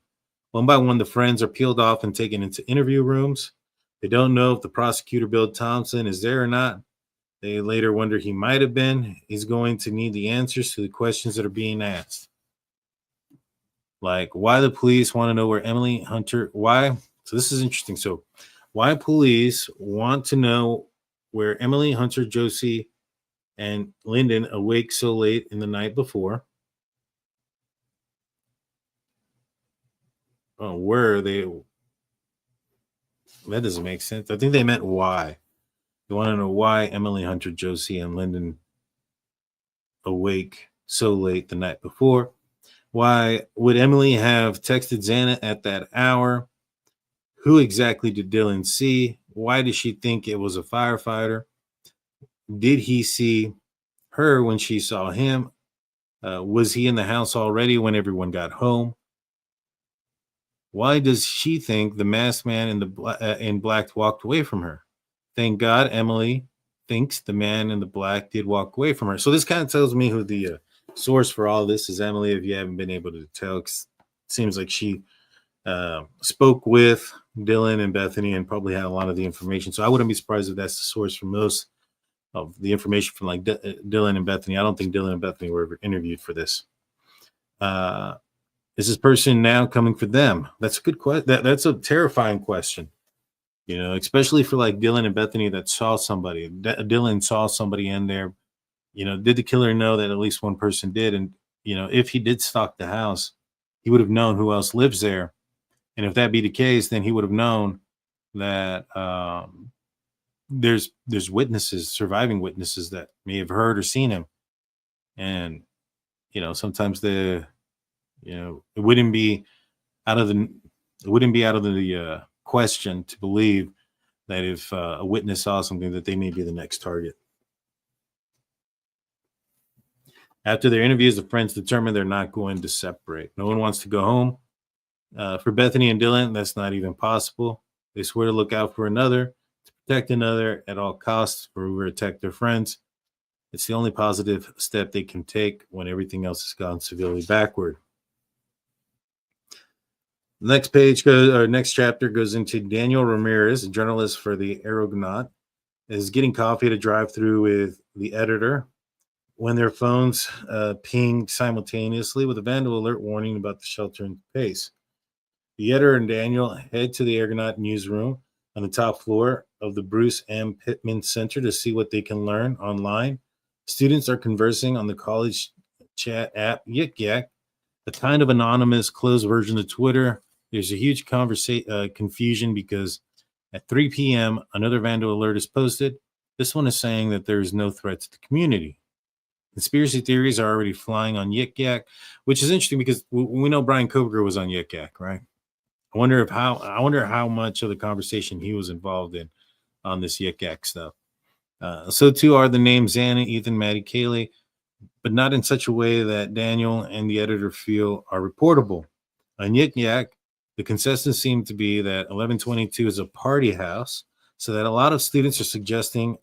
One by one, the friends are peeled off and taken into interview rooms. They don't know if the prosecutor, Bill Thompson, is there or not. They later wonder he might have been. He's going to need the answers to the questions that are being asked. Like why the police want to know where Emily Hunter, why? So this is interesting. So why police want to know where Emily Hunter, Josie, and Lyndon awake so late in the night before. Oh, where are they? That doesn't make sense. I think they meant why. They want to know why Emily Hunter, Josie, and Lyndon awake so late the night before. Why would Emily have texted Xana at that hour? Who exactly did Dylan see? Why did she think it was a firefighter? Did he see her when she saw him? Was he in the house already when everyone got home? Why does she think the masked man in black walked away from her? Thank God Emily thinks the man in the black did walk away from her. So this kind of tells me who the source for all this is. Emily, if you haven't been able to tell, it seems like she spoke with Dylan and Bethany and probably had a lot of the information. So I wouldn't be surprised if that's the source for most of the information from like Dylan and Bethany. I don't think Dylan and Bethany were ever interviewed for this. Is this person now coming for them? That's a good question. That's a terrifying question, you know, especially for like Dylan and Bethany that saw somebody. Dylan saw somebody in there. You know, did the killer know that at least one person did? And, you know, if he did stalk the house, he would have known who else lives there. And if that be the case, then he would have known that there's witnesses, surviving witnesses that may have heard or seen him. And, you know, sometimes it wouldn't be out of the question to believe that if a witness saw something that they may be the next target. After their interviews, the friends determine they're not going to separate. No one wants to go home. For Bethany and Dylan, that's not even possible. They swear to look out for another, to protect another at all costs, or protect their friends. It's the only positive step they can take when everything else has gone severely backward. Next page goes, or next chapter goes into Daniel Ramirez, a journalist for the Argonaut, is getting coffee at a drive-through with the editor when their phones pinged simultaneously with a vandal alert warning about the shelter in place. The editor and Daniel head to the Argonaut newsroom on the top floor of the Bruce M. Pittman Center to see what they can learn online. Students are conversing on the college chat app Yik Yak, a kind of anonymous closed version of Twitter. There's a huge confusion because at 3 p.m., another vandal alert is posted. This one is saying that there is no threat to the community. Conspiracy theories are already flying on Yik Yak, which is interesting because we know Bryan Kohberger was on Yik Yak, right? I wonder how much of the conversation he was involved in on this Yik Yak stuff. So too are the names Xana, Ethan, Maddie, Kaylee, but not in such a way that Daniel and the editor feel are reportable. On Yik Yak, the consensus seemed to be that 1122 is a party house, so that a lot of students are suggesting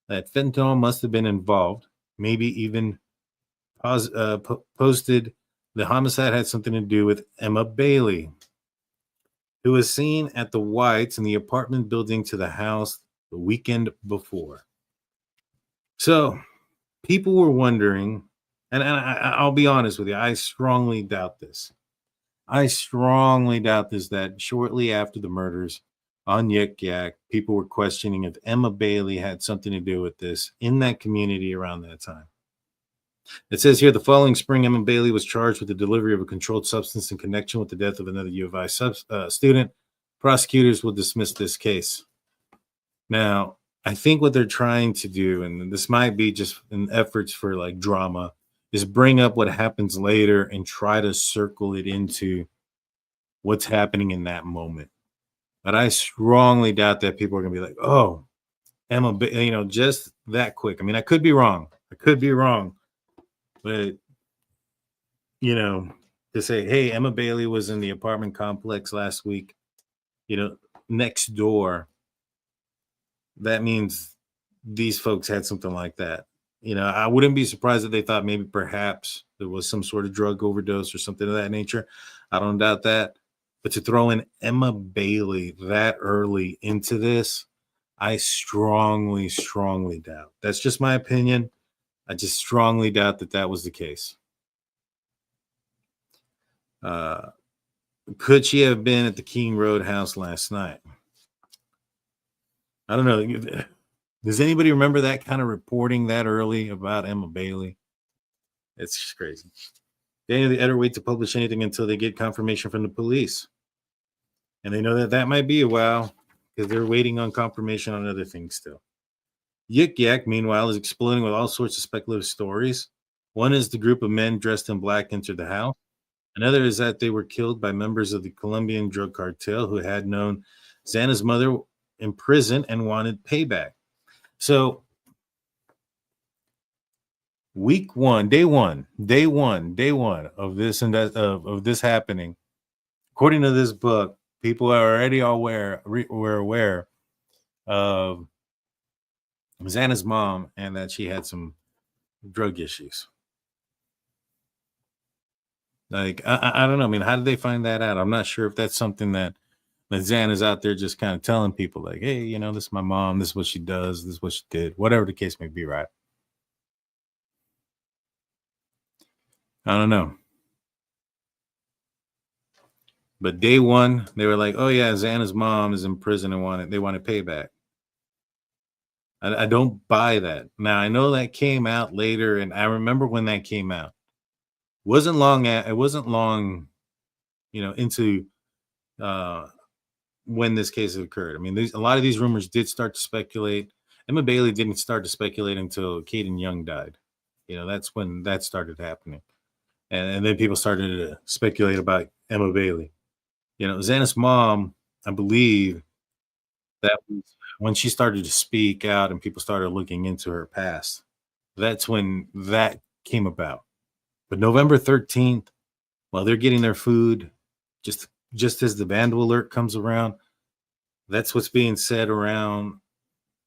that fentanyl must have been involved, maybe even posted the homicide had something to do with Emma Bailey, who was seen at the Whites in the apartment building to the house the weekend before. So people were wondering, and I'll be honest with you, I strongly doubt this. That shortly after the murders on Yik Yak, people were questioning if Emma Bailey had something to do with this in that community around that time. It says here, the following spring, Emma Bailey was charged with the delivery of a controlled substance in connection with the death of another U of I student. Prosecutors will dismiss this case. Now, I think what they're trying to do, and this might be just an efforts for like drama, is bring up what happens later and try to circle it into what's happening in that moment. But I strongly doubt that people are going to be like, oh, Emma, just that quick. I mean, I could be wrong. But, to say, hey, Emma Bailey was in the apartment complex last week, next door, that means these folks had something like that. I wouldn't be surprised if they thought maybe perhaps there was some sort of drug overdose or something of that nature. I don't doubt that. But to throw in Emma Bailey that early into this, I strongly doubt. That's just my opinion. I just strongly doubt that was the case. Could she have been at the King Road house last night? I don't know. Does anybody remember that kind of reporting that early about Emma Bailey? It's just crazy. Daniel, the editor, wait to publish anything until they get confirmation from the police. And they know that might be a while because they're waiting on confirmation on other things still. Yik Yak, meanwhile, is exploding with all sorts of speculative stories. One is the group of men dressed in black entered the house. Another is that they were killed by members of the Colombian drug cartel who had known Xana's mother in prison and wanted payback. So day one of this of this happening, according to this book, people are already were aware of Xana's mom and that she had some drug issues. Like, I don't know. I mean, how did they find that out? I'm not sure if that's something that Xana's out there just kind of telling people like, hey, this is my mom. This is what she does. This is what she did. Whatever the case may be, right? I don't know. But day one, they were like, oh, yeah, Xana's mom is in prison and they wanted payback. I don't buy that. Now, I know that came out later, and I remember when that came out. It wasn't long, into when this case occurred. I mean, a lot of these rumors did start to speculate. Emma Bailey didn't start to speculate until Caden Young died. That's when that started happening. And then people started to speculate about Emma Bailey. Xana's mom, I believe that was when she started to speak out and people started looking into her past. That's when that came about. But November 13th, while they're getting their food, just as the vandal alert comes around, that's what's being said around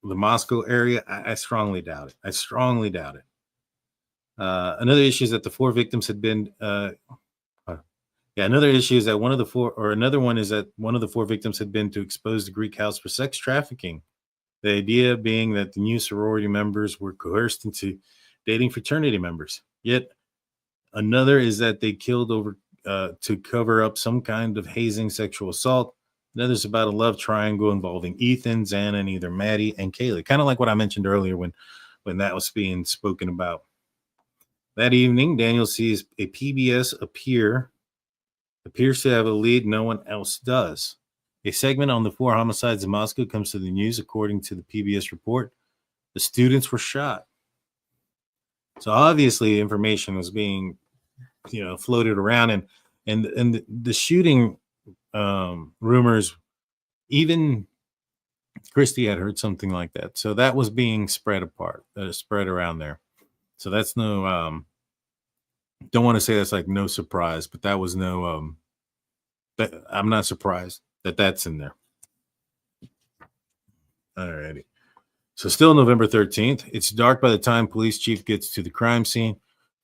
the Moscow area. I strongly doubt it. Another issue is that the four victims had been Yeah, another issue is that another one is that one of the 4 victims had been to expose the Greek house for sex trafficking. The idea being that the new sorority members were coerced into dating fraternity members. Yet another is that they killed over to cover up some kind of hazing sexual assault. Another's about a love triangle involving Ethan, Xana, and either Maddie and Kaylee. Kind of like what I mentioned earlier when that was being spoken about. That evening, Daniel sees a PBS appears to have a lead no one else does. A segment on the 4 homicides in Moscow comes to the news. According to the PBS report, the students were shot. So obviously information was being, floated around, and the shooting rumors, even Christie had heard something like that. So that was being spread around there. So that's no, don't want to say that's like no surprise, but that was no, I'm not surprised that that's in there. All righty. So still November 13th. It's dark by the time police chief gets to the crime scene.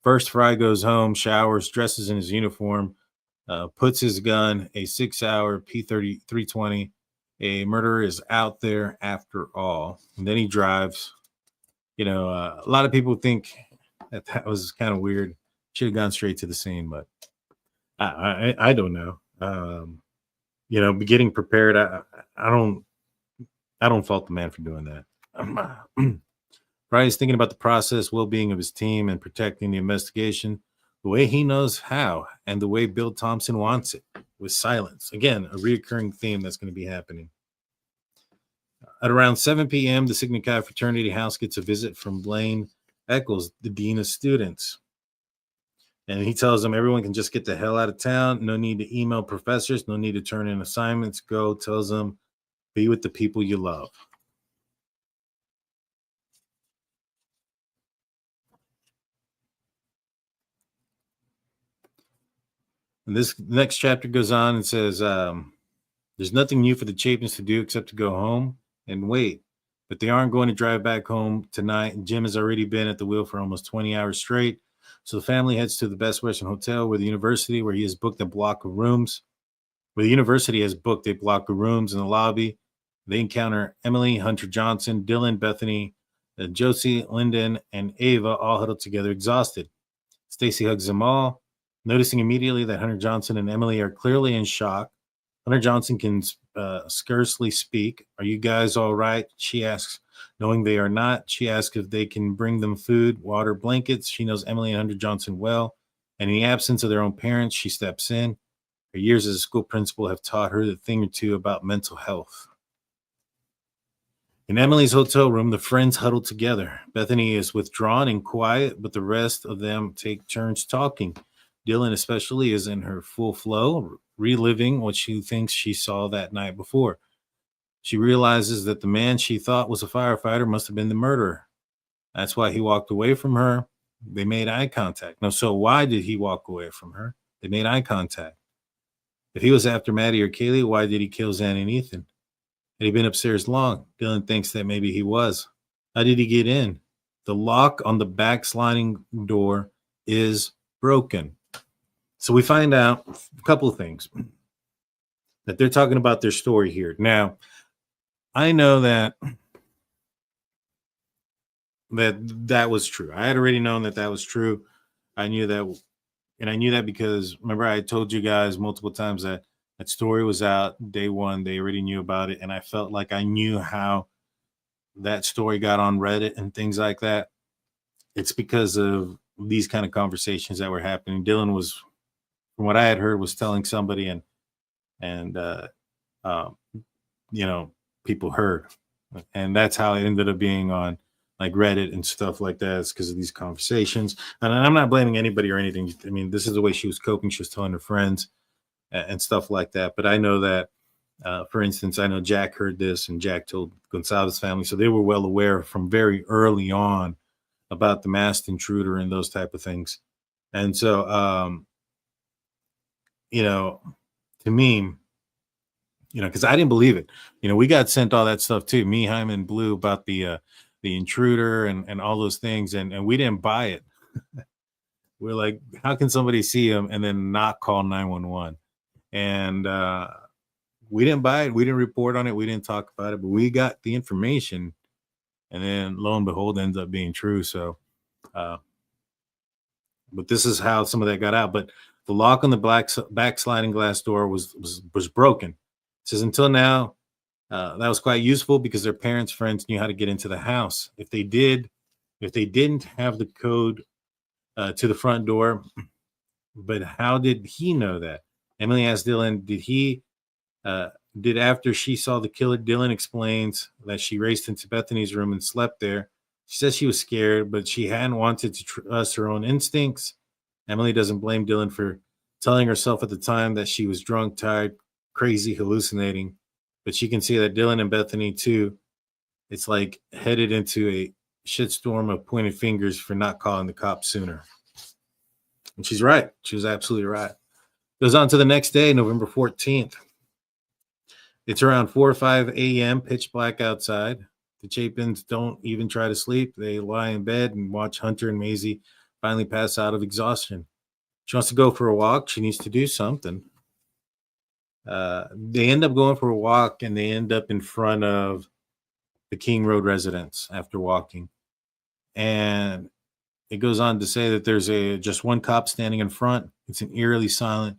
First, Fry goes home, showers, dresses in his uniform, puts his gun, a 6-hour P-320. A murderer is out there after all. And then he drives. A lot of people think that was kind of weird. Should have gone straight to the scene, but I don't know. Getting prepared. I don't fault the man for doing that. Brian's thinking about the process, well-being of his team, and protecting the investigation the way he knows how, and the way Bill Thompson wants it, with silence. Again, a recurring theme that's going to be happening. At around 7 p.m., the Sigma Chi fraternity house gets a visit from Blaine Eccles, the dean of students. And he tells them everyone can just get the hell out of town. No need to email professors. No need to turn in assignments. Go. Tells them, be with the people you love. And this next chapter goes on and says, there's nothing new for the Chapins to do except to go home and wait. But they aren't going to drive back home tonight. And Jim has already been at the wheel for almost 20 hours straight. So the family heads to the Best Western Hotel where the university has booked a block of rooms. In the lobby. They encounter Emily, Hunter Johnson, Dylan, Bethany, Josie, Lyndon, and Ava all huddled together, exhausted. Stacy hugs them all, noticing immediately that Hunter Johnson and Emily are clearly in shock. Hunter Johnson can scarcely speak. Are you guys all right? She asks. Knowing they are not, she asks if they can bring them food, water, blankets. She knows Emily and Hunter Johnson well, and in the absence of their own parents, she steps in. Her years as a school principal have taught her a thing or two about mental health. In Emily's hotel room, the friends huddle together. Bethany is withdrawn and quiet, but the rest of them take turns talking. Dylan especially is in her full flow, reliving what she thinks she saw that night before. She realizes that the man she thought was a firefighter must have been the murderer. That's why he walked away from her. They made eye contact. Now, so why did he walk away from her? They made eye contact. If he was after Maddie or Kaylee, why did he kill Xana and Ethan? Had he been upstairs long? Dylan thinks that maybe he was. How did he get in? The lock on the back sliding door is broken. So we find out a couple of things. That they're talking about their story here. Now, I know that was true. I had already known that was true. I knew that, and I knew that because, remember, I told you guys multiple times that story was out day one. They already knew about it, and I felt like I knew how that story got on Reddit and things like that. It's because of these kind of conversations that were happening. Dylan was, from what I had heard, was telling somebody, and people heard, and that's how it ended up being on like Reddit and stuff like that. It's because of these conversations, and I'm not blaming anybody or anything. I mean, this is the way she was coping. She was telling her friends and stuff like that. But I know that, for instance, I know Jack heard this, and Jack told Goncalves family, so they were well aware from very early on about the masked intruder and those type of things. And so, to me, because I didn't believe it. We got sent all that stuff too. Me, Hyman, Blue, about the intruder and all those things, and we didn't buy it. We're like, how can somebody see him and then not call 911? And we didn't buy it. We didn't report on it. We didn't talk about it, but we got the information. And then lo and behold, ends up being true. So, but this is how some of that got out. But the lock on the back sliding glass door was broken. It says until now, that was quite useful because their parents' friends knew how to get into the house. If they didn't have the code to the front door, but how did he know that? Emily asked Dylan, did after she saw the killer? Dylan explains that she raced into Bethany's room and slept there. She says she was scared, but she hadn't wanted to trust her own instincts. Emily doesn't blame Dylan for telling herself at the time that she was drunk, tired, crazy, hallucinating. But she can see that Dylan and Bethany, too, it's like headed into a shitstorm of pointed fingers for not calling the cops sooner. And she's right. She was absolutely right. Goes on to the next day, November 14th. It's around 4 or 5 a.m., pitch black outside. The Chapins don't even try to sleep. They lie in bed and watch Hunter and Maisie finally pass out of exhaustion. She wants to go for a walk. She needs to do something. They end up going for a walk, and they end up in front of the King Road residence after walking. And it goes on to say that there's just one cop standing in front. It's an eerily silent.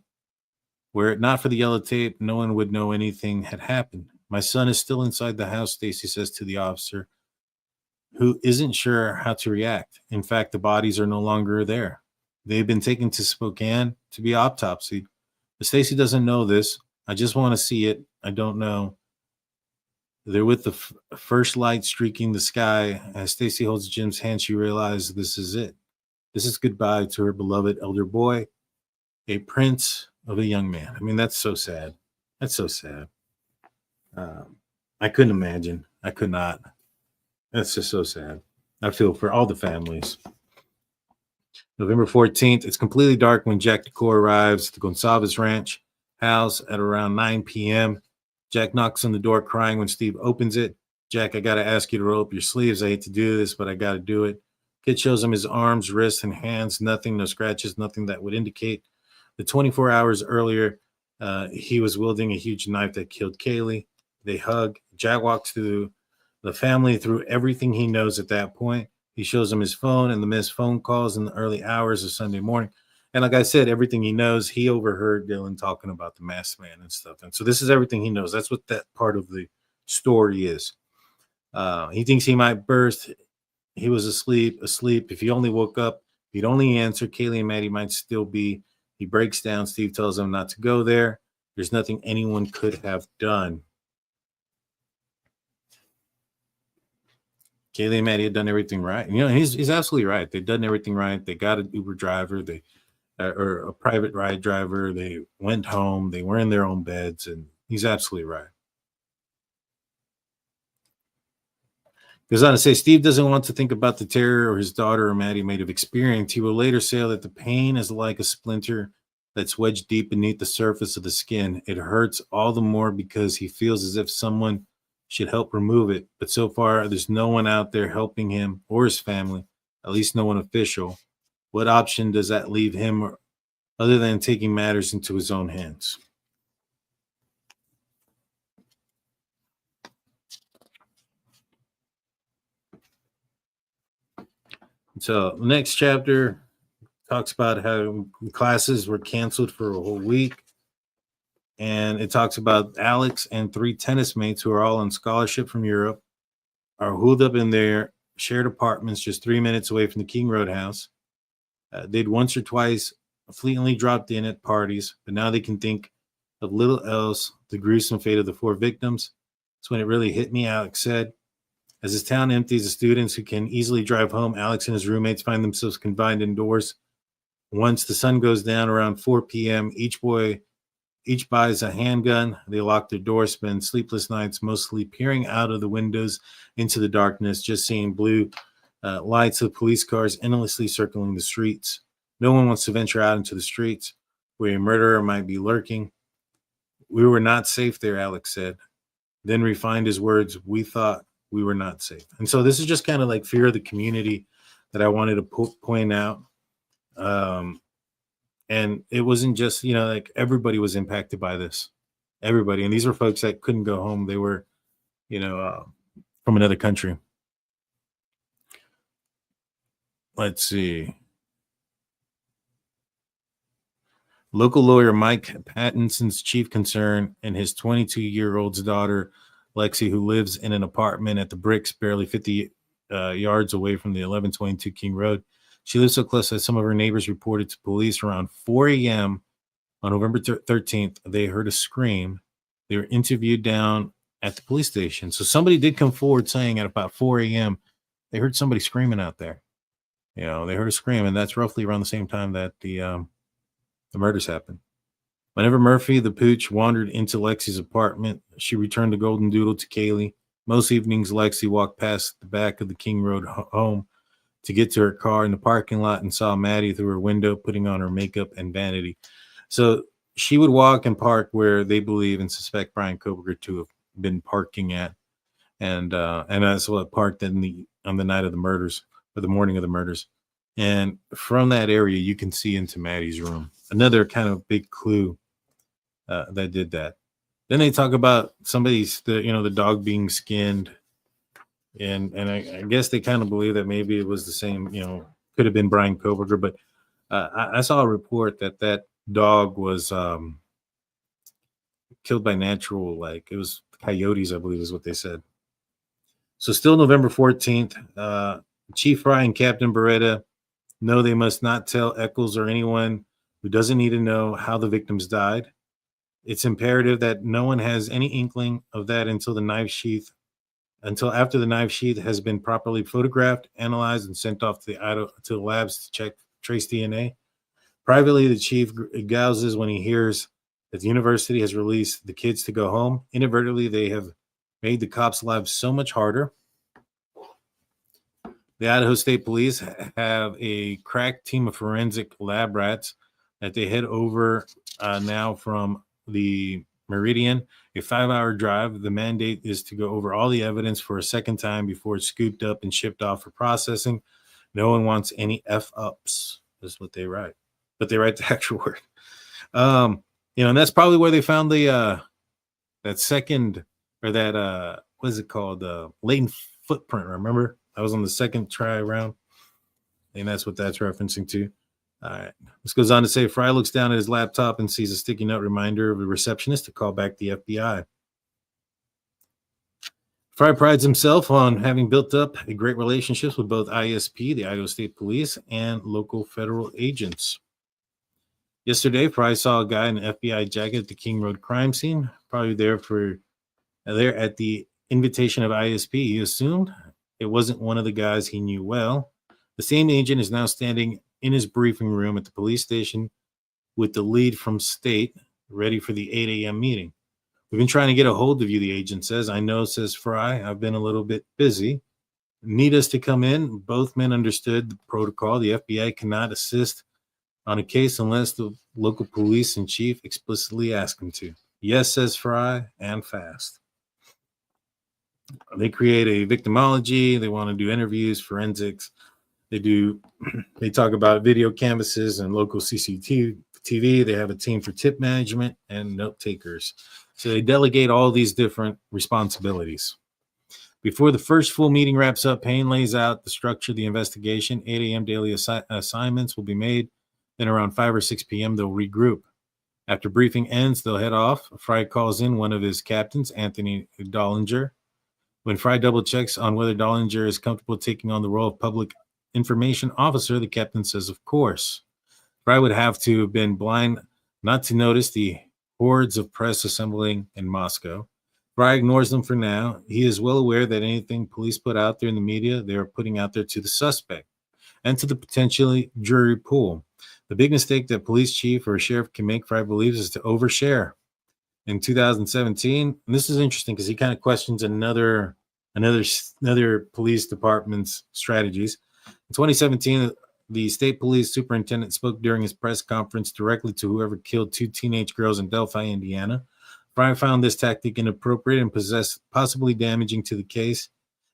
Were it not for the yellow tape, no one would know anything had happened. My son is still inside the house, Stacy says to the officer, who isn't sure how to react. In fact, the bodies are no longer there. They've been taken to Spokane to be autopsied. But Stacy doesn't know this. I just want to see it. I don't know. They're with the first light streaking the sky. As Stacy holds Jim's hand, she realizes this is it. This is goodbye to her beloved elder boy, a prince of a young man. I mean, that's so sad. That's so sad. I couldn't imagine. I could not. That's just so sad. I feel for all the families. November 14th, it's completely dark when Jack Decor arrives at the Goncalves Ranch house at around 9 p.m. Jack knocks on the door crying when Steve opens it. Jack, I got to ask you to roll up your sleeves. I hate to do this, but I got to do it. Kid shows him his arms, wrists, and hands. Nothing, no scratches, nothing that would indicate the 24 hours earlier he was wielding a huge knife that killed Kaylee. They hug. Jack walks through the family through everything he knows at that point. He shows him his phone and the missed phone calls in the early hours of Sunday morning. And like I said, everything he knows, he overheard Dylan talking about the masked man and stuff. And so this is everything he knows. That's what that part of the story is. He thinks he might burst. He was asleep. If he only woke up, if he'd only answer, Kaylee and Maddie might still be. He breaks down. Steve tells him not to go there. There's nothing anyone could have done. Kaylee and Maddie had done everything right. You know, he's absolutely right. They've done everything right. They got an Uber driver, or a private ride driver. They went home. They were in their own beds, and he's absolutely right. Goes on to say, Steve doesn't want to think about the terror his daughter or Maddie may have experienced. He will later say that the pain is like a splinter that's wedged deep beneath the surface of the skin. It hurts all the more because he feels as if someone should help remove it. But so far, there's no one out there helping him or his family, at least no one official. What option does that leave him other than taking matters into his own hands? So the next chapter talks about how classes were canceled for a whole week. And it talks about Alex and 3 tennis mates who are all on scholarship from Europe are holed up in their shared apartments just 3 minutes away from the King Road house. They'd once or twice fleetingly dropped in at parties, but now they can think of little else, the gruesome fate of the 4 victims. That's when it really hit me, Alex said. As his town empties, the students who can easily drive home, Alex and his roommates find themselves confined indoors. Once the sun goes down around 4 p.m., each buys a handgun. They lock their doors, spend sleepless nights, mostly peering out of the windows into the darkness, just seeing blue lights of police cars endlessly circling the streets. No one wants to venture out into the streets where a murderer might be lurking. We were not safe there, Alex said. Then refined his words, we thought we were not safe. And so this is just kind of like fear of the community that I wanted to point out. And it wasn't just, like everybody was impacted by this. Everybody. And these were folks that couldn't go home. They were, from another country. Let's see. Local lawyer Mike Pattinson's chief concern and his 22-year-old's daughter, Lexi, who lives in an apartment at the Bricks, barely 50 yards away from the 1122 King Road. She lives so close that some of her neighbors reported to police around 4 a.m. on November 13th. They heard a scream. They were interviewed down at the police station. So somebody did come forward saying at about 4 a.m. they heard somebody screaming out there. They heard a scream, and that's roughly around the same time that the murders happened. Whenever Murphy, the pooch, wandered into Lexi's apartment, she returned the golden doodle to Kaylee. Most evenings, Lexi walked past the back of the King Road home to get to her car in the parking lot and saw Maddie through her window putting on her makeup and vanity. So she would walk and park where they believe and suspect Bryan Kohberger to have been parking at, and that's what parked on the night of the murders, or the morning of the murders. And from that area, you can see into Maddie's room. Another kind of big clue that did that. Then they talk about the dog being skinned, and I guess they kind of believe that maybe it was the same, could have been Bryan Kohberger, but I saw a report that dog was killed by natural, like it was coyotes, I believe is what they said. So still November 14th, Chief Fry and Captain Beretta know they must not tell Eccles or anyone who doesn't need to know how the victims died. It's imperative that no one has any inkling of that until after the knife sheath has been properly photographed, analyzed, and sent off to the labs to check trace DNA. Privately, the chief gouses when he hears that the university has released the kids to go home. Inadvertently, they have made the cops' lives so much harder. The Idaho State Police have a crack team of forensic lab rats that they head over now from the Meridian, a 5-hour drive. The mandate is to go over all the evidence for a second time before it's scooped up and shipped off for processing. No one wants any F-ups, is what they write. But they write the actual word. And that's probably where they found that second, or that, what is it called? Latent footprint, remember? I was on the second try around. And that's what that's referencing to. All right. This goes on to say, Fry looks down at his laptop and sees a sticky note reminder of the receptionist to call back the FBI. Fry prides himself on having built up a great relationships with both ISP, the Idaho State Police, and local federal agents. Yesterday, Fry saw a guy in an FBI jacket at the King Road crime scene, probably there at the invitation of ISP. He assumed it wasn't one of the guys he knew well. The same agent is now standing in his briefing room at the police station with the lead from state, ready for the 8 a.m. meeting. We've been trying to get a hold of you, the agent says. I know, says Fry. I've been a little bit busy. Need us to come in? Both men understood the protocol. The FBI cannot assist on a case unless the local police and chief explicitly ask him to. Yes, says Fry, and fast. They create a victimology. They want to do interviews, forensics. They talk about video canvases and local CCTV. They have a team for tip management and note takers. So they delegate all these different responsibilities. Before the first full meeting wraps up, Payne lays out the structure of the investigation. 8 a.m. daily assignments will be made. Then around 5 or 6 p.m., they'll regroup. After briefing ends, they'll head off. Fry calls in one of his captains, Anthony Dollinger. When Fry double checks on whether Dollinger is comfortable taking on the role of public information officer, the captain says, of course. Fry would have to have been blind not to notice the hordes of press assembling in Moscow. Fry ignores them for now. He is well aware that anything police put out there in the media, they are putting out there to the suspect and to the potentially jury pool. The big mistake that police chief or sheriff can make, Fry believes, is to overshare. In 2017, and this is interesting because he kind of questions another police department's strategies. In 2017, the state police superintendent spoke during his press conference directly to whoever killed 2 teenage girls in Delphi, Indiana. Fry found this tactic inappropriate and possibly damaging to the case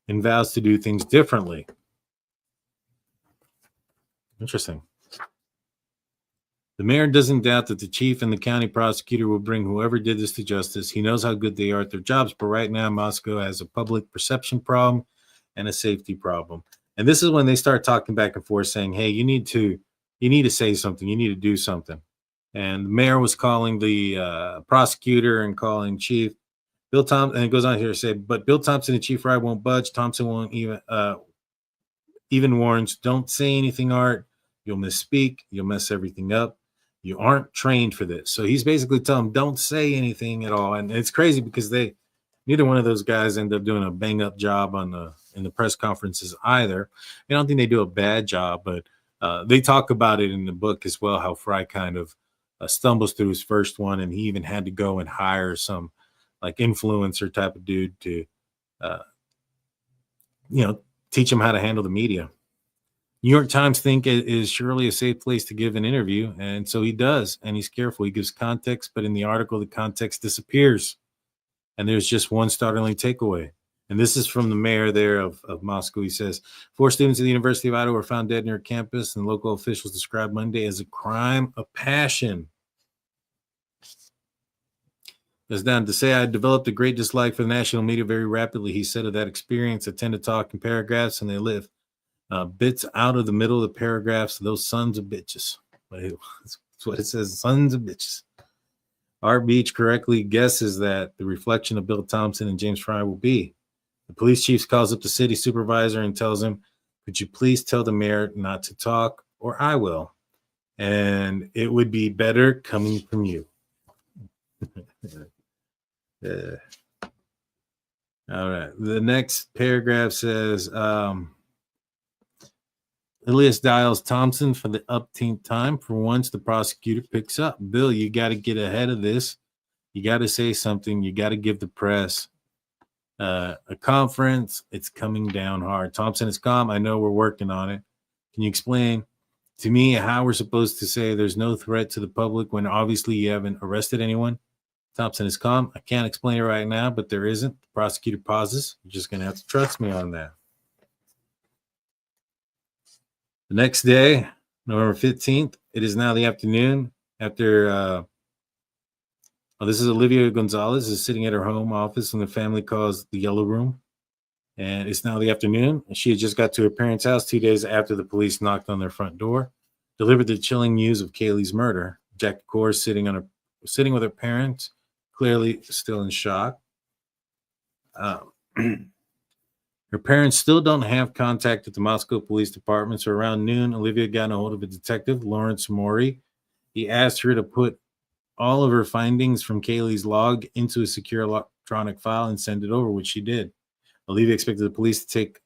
and vows to do things differently. Interesting. The mayor doesn't doubt that the chief and the county prosecutor will bring whoever did this to justice. He knows how good they are at their jobs, but right now Moscow has a public perception problem and a safety problem. And this is when they start talking back and forth saying, hey, you need to say something. You need to do something. And the mayor was calling the prosecutor and calling chief Bill Thompson. And it goes on here to say, but Bill Thompson and Chief Fry won't budge. Thompson won't even warns, don't say anything, Art. You'll misspeak. You'll mess everything up. You aren't trained for this. So he's basically telling them, don't say anything at all. And it's crazy because neither one of those guys end up doing a bang up job in the press conferences either. I don't think they do a bad job, but they talk about it in the book as well, how Fry kind of stumbles through his first one, and he even had to go and hire some like influencer type of dude to, teach him how to handle the media. New York Times think it is surely a safe place to give an interview, and so he does, and he's careful. He gives context, but in the article, the context disappears, and there's just one startling takeaway. And this is from the mayor there of Moscow. He says, 4 students at the University of Idaho were found dead near campus, and local officials described Monday as a crime of passion. Goes down to say, I developed a great dislike for the national media very rapidly. He said of that experience, I tend to talk in paragraphs, and they live bits out of the middle of the paragraphs, those sons of bitches. That's what it says, sons of bitches. Art Beach correctly guesses that the reflection of Bill Thompson and James Fry will be. The police chief calls up the city supervisor and tells him, could you please tell the mayor not to talk, or I will. And it would be better coming from you. All right. The next paragraph says, Elias dials Thompson for the upteenth time. For once, the prosecutor picks up. Bill, you got to get ahead of this. You got to say something. You got to give the press a conference. It's coming down hard. Thompson is calm. I know we're working on it. Can you explain to me how we're supposed to say there's no threat to the public when obviously you haven't arrested anyone? Thompson is calm. I can't explain it right now, but there isn't. The prosecutor pauses. You're just going to have to trust me on that. The next day, November 15th, it is now the afternoon after, this is Olivia Gonzalez is sitting at her home office in the family calls the Yellow Room. And it's now the afternoon. And she had just got to her parents' house 2 days after the police knocked on their front door, delivered the chilling news of Kaylee's murder. Jack DeCore is sitting with her parents, clearly still in shock. Her parents still don't have contact with the Moscow Police Department, so around noon, Olivia got a hold of a detective, Lawrence Maury. He asked her to put all of her findings from Kaylee's log into a secure electronic file and send it over, which she did. Olivia expected the police to take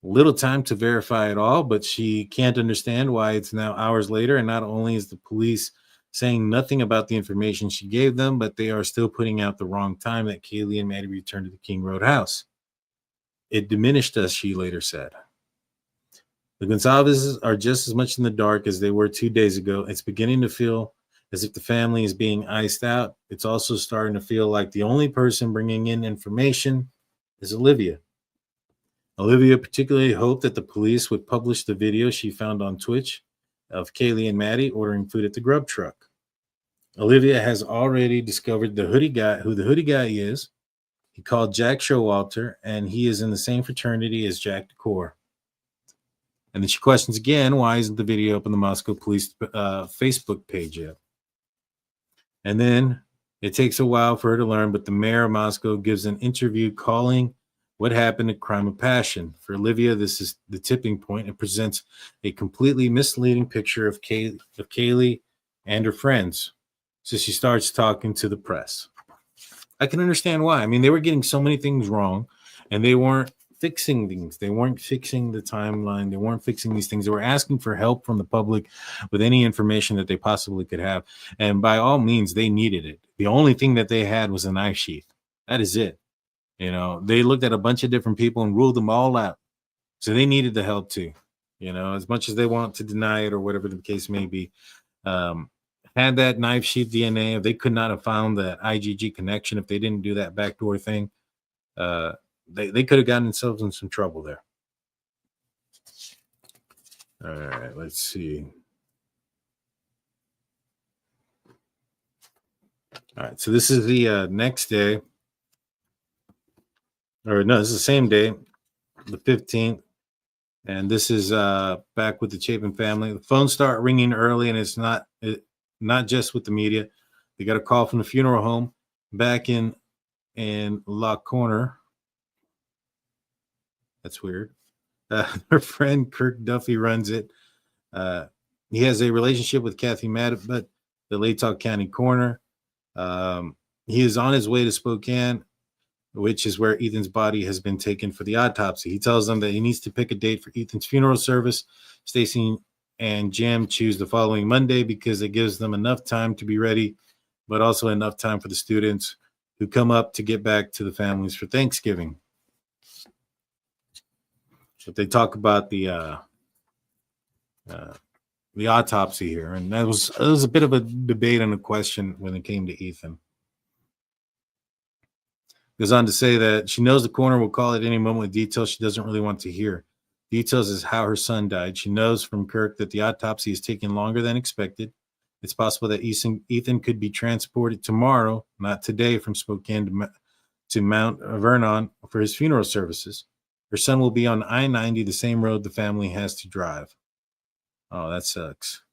little time to verify it all, but she can't understand why it's now hours later, and not only is the police saying nothing about the information she gave them, but they are still putting out the wrong time that Kaylee and Maddie returned to the King Road house. It diminished us, she later said. The Goncalves are just as much in the dark as they were 2 days ago. It's beginning to feel as if the family is being iced out. It's also starting to feel like the only person bringing in information is Olivia. Olivia particularly hoped that the police would publish the video she found on Twitch of Kaylee and Maddie ordering food at the grub truck. Olivia has already discovered who the hoodie guy is. He called Jack Showalter, and he is in the same fraternity as Jack DeCore. And then she questions again, why isn't the video up on the Moscow Police Facebook page yet? And then it takes a while for her to learn, but the mayor of Moscow gives an interview calling what happened a crime of passion. For Olivia, this is the tipping point. It presents a completely misleading picture of Kaylee and her friends. So she starts talking to the press. I can understand why. I mean, they were getting so many things wrong, and they weren't fixing things. They weren't fixing the timeline. They weren't fixing these things. They were asking for help from the public with any information that they possibly could have. And by all means, they needed it. The only thing that they had was a knife sheath. That is it. You know, they looked at a bunch of different people and ruled them all out. So they needed the help too. You know, as much as they want to deny it or whatever the case may be. Had that knife sheath DNA, if they could not have found that IgG connection, if they didn't do that backdoor thing, they could have gotten themselves in some trouble there. All right, let's see. All right, so this is the next day, or no, this is the same day, the 15th, and this is back with the Chapin family. The phones start ringing early, and it's not just with the media. They got a call from the funeral home back in La Corner. That's weird. Her friend Kirk Duffy runs it. He has a relationship with Kathy Maddox, the Latah County coroner. He is on his way to Spokane, which is where Ethan's body has been taken for the autopsy. He tells them that he needs to pick a date for Ethan's funeral service. Stacy and Jim choose the following Monday because it gives them enough time to be ready, but also enough time for the students who come up to get back to the families for Thanksgiving. So they talk about the autopsy here, and it was a bit of a debate and a question when it came to Ethan. Goes on to say that she knows the coroner will call at any moment with details she doesn't really want to hear. Details is how her son died. She knows from Kirk that the autopsy is taking longer than expected. It's possible that Ethan could be transported tomorrow, not today, from Spokane to Mount Vernon for his funeral services. Her son will be on I-90, the same road the family has to drive. Oh, that sucks.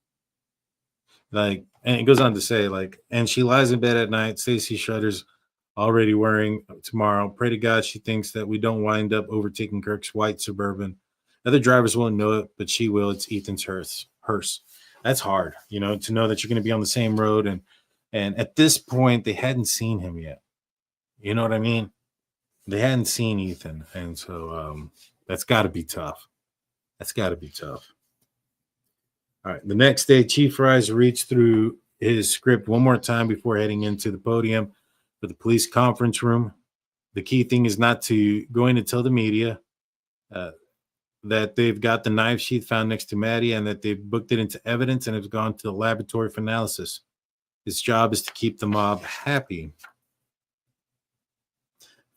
And it goes on to say, and she lies in bed at night. Stacy shudders, already worrying tomorrow. Pray to God she thinks that we don't wind up overtaking Kirk's white Suburban. Other drivers won't know it, but she will. It's Ethan's hearse. That's hard, to know that you're going to be on the same road. And at this point, they hadn't seen him yet. You know what I mean? They hadn't seen Ethan. And so that's got to be tough. All right. The next day, Chief Rise reads through his script one more time before heading into the podium for the police conference room. The key thing is not to going to tell the media that they've got the knife sheath found next to Maddie and that they've booked it into evidence and have gone to the laboratory for analysis. His job is to keep the mob happy.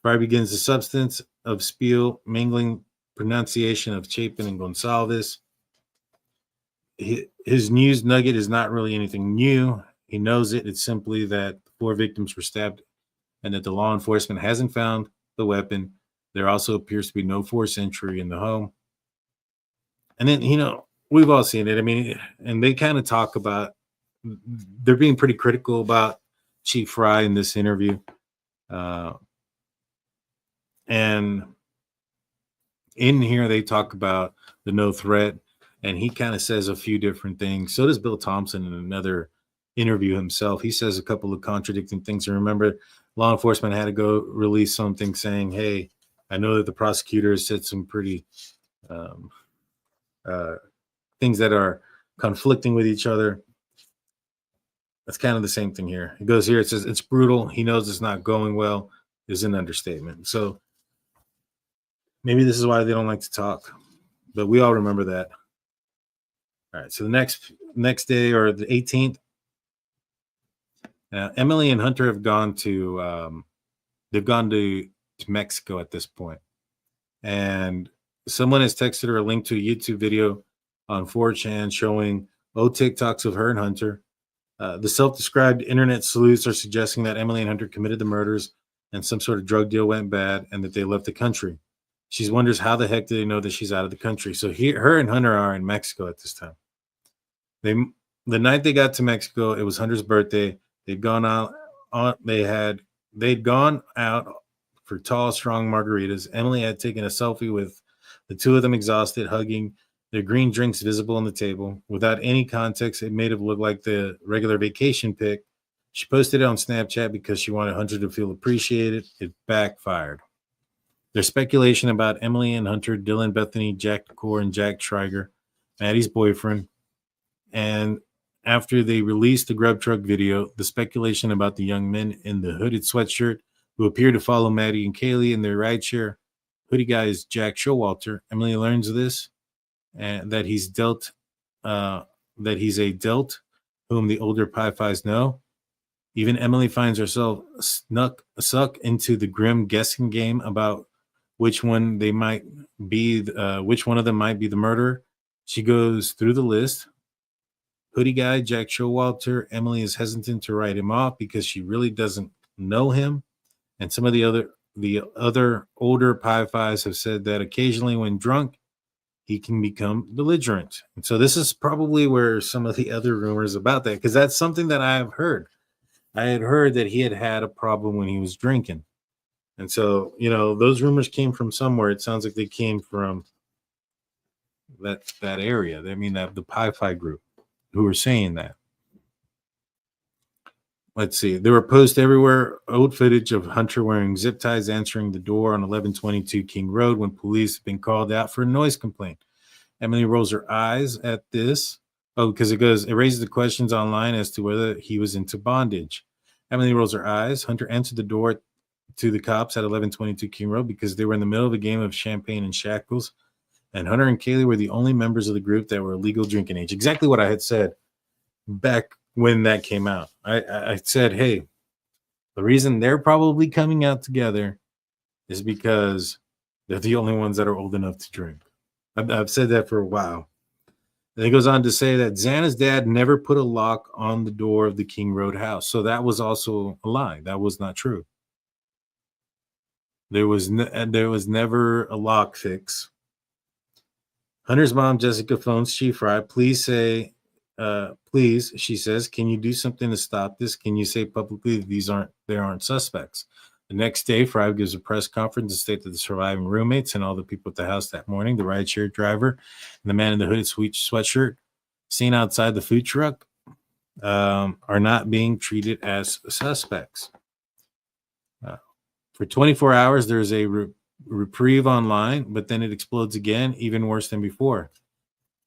Fry begins the substance of spiel, mingling pronunciation of Chapin and Goncalves. His news nugget is not really anything new. He knows it. It's simply that 4 victims were stabbed and that the law enforcement hasn't found the weapon. There also appears to be no forced entry in the home. And then, we've all seen it. I mean, and they kind of talk about, they're being pretty critical about Chief Fry in this interview. And in here, they talk about the no threat. And he kind of says a few different things. So does Bill Thompson in another interview himself. He says a couple of contradicting things. And remember, law enforcement had to go release something saying, hey, I know that the prosecutor has said some pretty things that are conflicting with each other. That's kind of the same thing here. It goes here. It says it's brutal. He knows it's not going well is an understatement. So maybe this is why they don't like to talk. But we all remember that. All right, so the next day, or the 18th, Emily and Hunter have gone to Mexico at this point, and someone has texted her a link to a YouTube video on 4chan showing old TikToks of her and Hunter. The self-described internet sleuths are suggesting that Emily and Hunter committed the murders and some sort of drug deal went bad and that they left the country. She wonders how the heck do they know that she's out of the country. So her and Hunter are in Mexico at this time. The night they got to Mexico, it was Hunter's birthday. They'd gone out for tall, strong margaritas. Emily had taken a selfie with the two of them exhausted, hugging, their green drinks visible on the table. Without any context, it made it look like the regular vacation pic. She posted it on Snapchat because she wanted Hunter to feel appreciated. It backfired. There's speculation about Emily and Hunter, Dylan, Bethany, Jack DeCore, and Jack Schreiger, Maddie's boyfriend. And after they released the Grub Truck video, the speculation about the young men in the hooded sweatshirt who appear to follow Maddie and Kaylee in their rideshare. Hoodie guy is Jack Showalter. Emily learns this, and that he's a dealt whom the older Pi-Fis know. Even Emily finds herself sucked into the grim guessing game about which one of them might be the murderer. She goes through the list. hoodie guy, Jack Showalter. Emily is hesitant to write him off because she really doesn't know him. And some of the other older Pi Phis have said that occasionally when drunk, he can become belligerent. And so this is probably where some of the other rumors about that, because that's something that I have heard. I had heard that he had a problem when he was drinking. And so, those rumors came from somewhere. It sounds like they came from that area. I mean, the Pi Phi group who were saying that. Let's see. There were posts everywhere, old footage of Hunter wearing zip ties answering the door on 1122 King Road when police have been called out for a noise complaint. Emily rolls her eyes at this. Oh, because it raises the questions online as to whether he was into bondage. Emily rolls her eyes. Hunter answered the door to the cops at 1122 King Road because they were in the middle of a game of champagne and shackles. And Hunter and Kaylee were the only members of the group that were legal drinking age. Exactly what I had said back when that came out. I said, hey, the reason they're probably coming out together is because they're the only ones that are old enough to drink. I've said that for a while. And he goes on to say that Xana's dad never put a lock on the door of the King Road house. So that was also a lie. That was not true. There was never a lock fix. Hunter's mom, Jessica, phones Chief Fry. Please, she says, can you do something to stop this? Can you say publicly that there aren't suspects? The next day, Fry gives a press conference to state that the surviving roommates and all the people at the house that morning, the rideshare driver and the man in the hooded sweatshirt seen outside the food truck, are not being treated as suspects. For 24 hours, there's a reprieve online, but then it explodes again, even worse than before.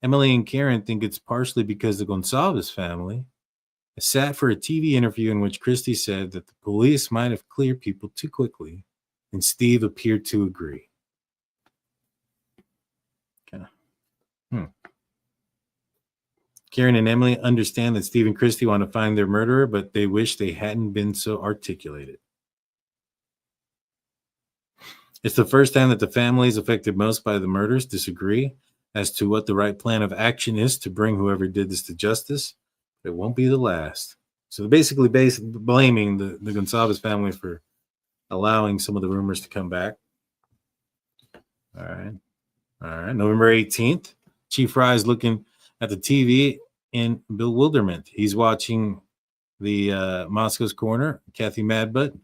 Emily and Karen think it's partially because the Goncalves family sat for a TV interview in which Christy said that the police might have cleared people too quickly, and Steve appeared to agree. Okay. Karen and Emily understand that Steve and Christy want to find their murderer, but they wish they hadn't been so articulated. It's the first time that the families affected most by the murders disagree as to what the right plan of action is to bring whoever did this to justice. It won't be the last. So basically blaming the Goncalves family for allowing some of the rumors to come back. All right. November 18th, Chief Fry is looking at the TV in bewilderment. He's watching the Moscow's Corner, Kathy Madbutt,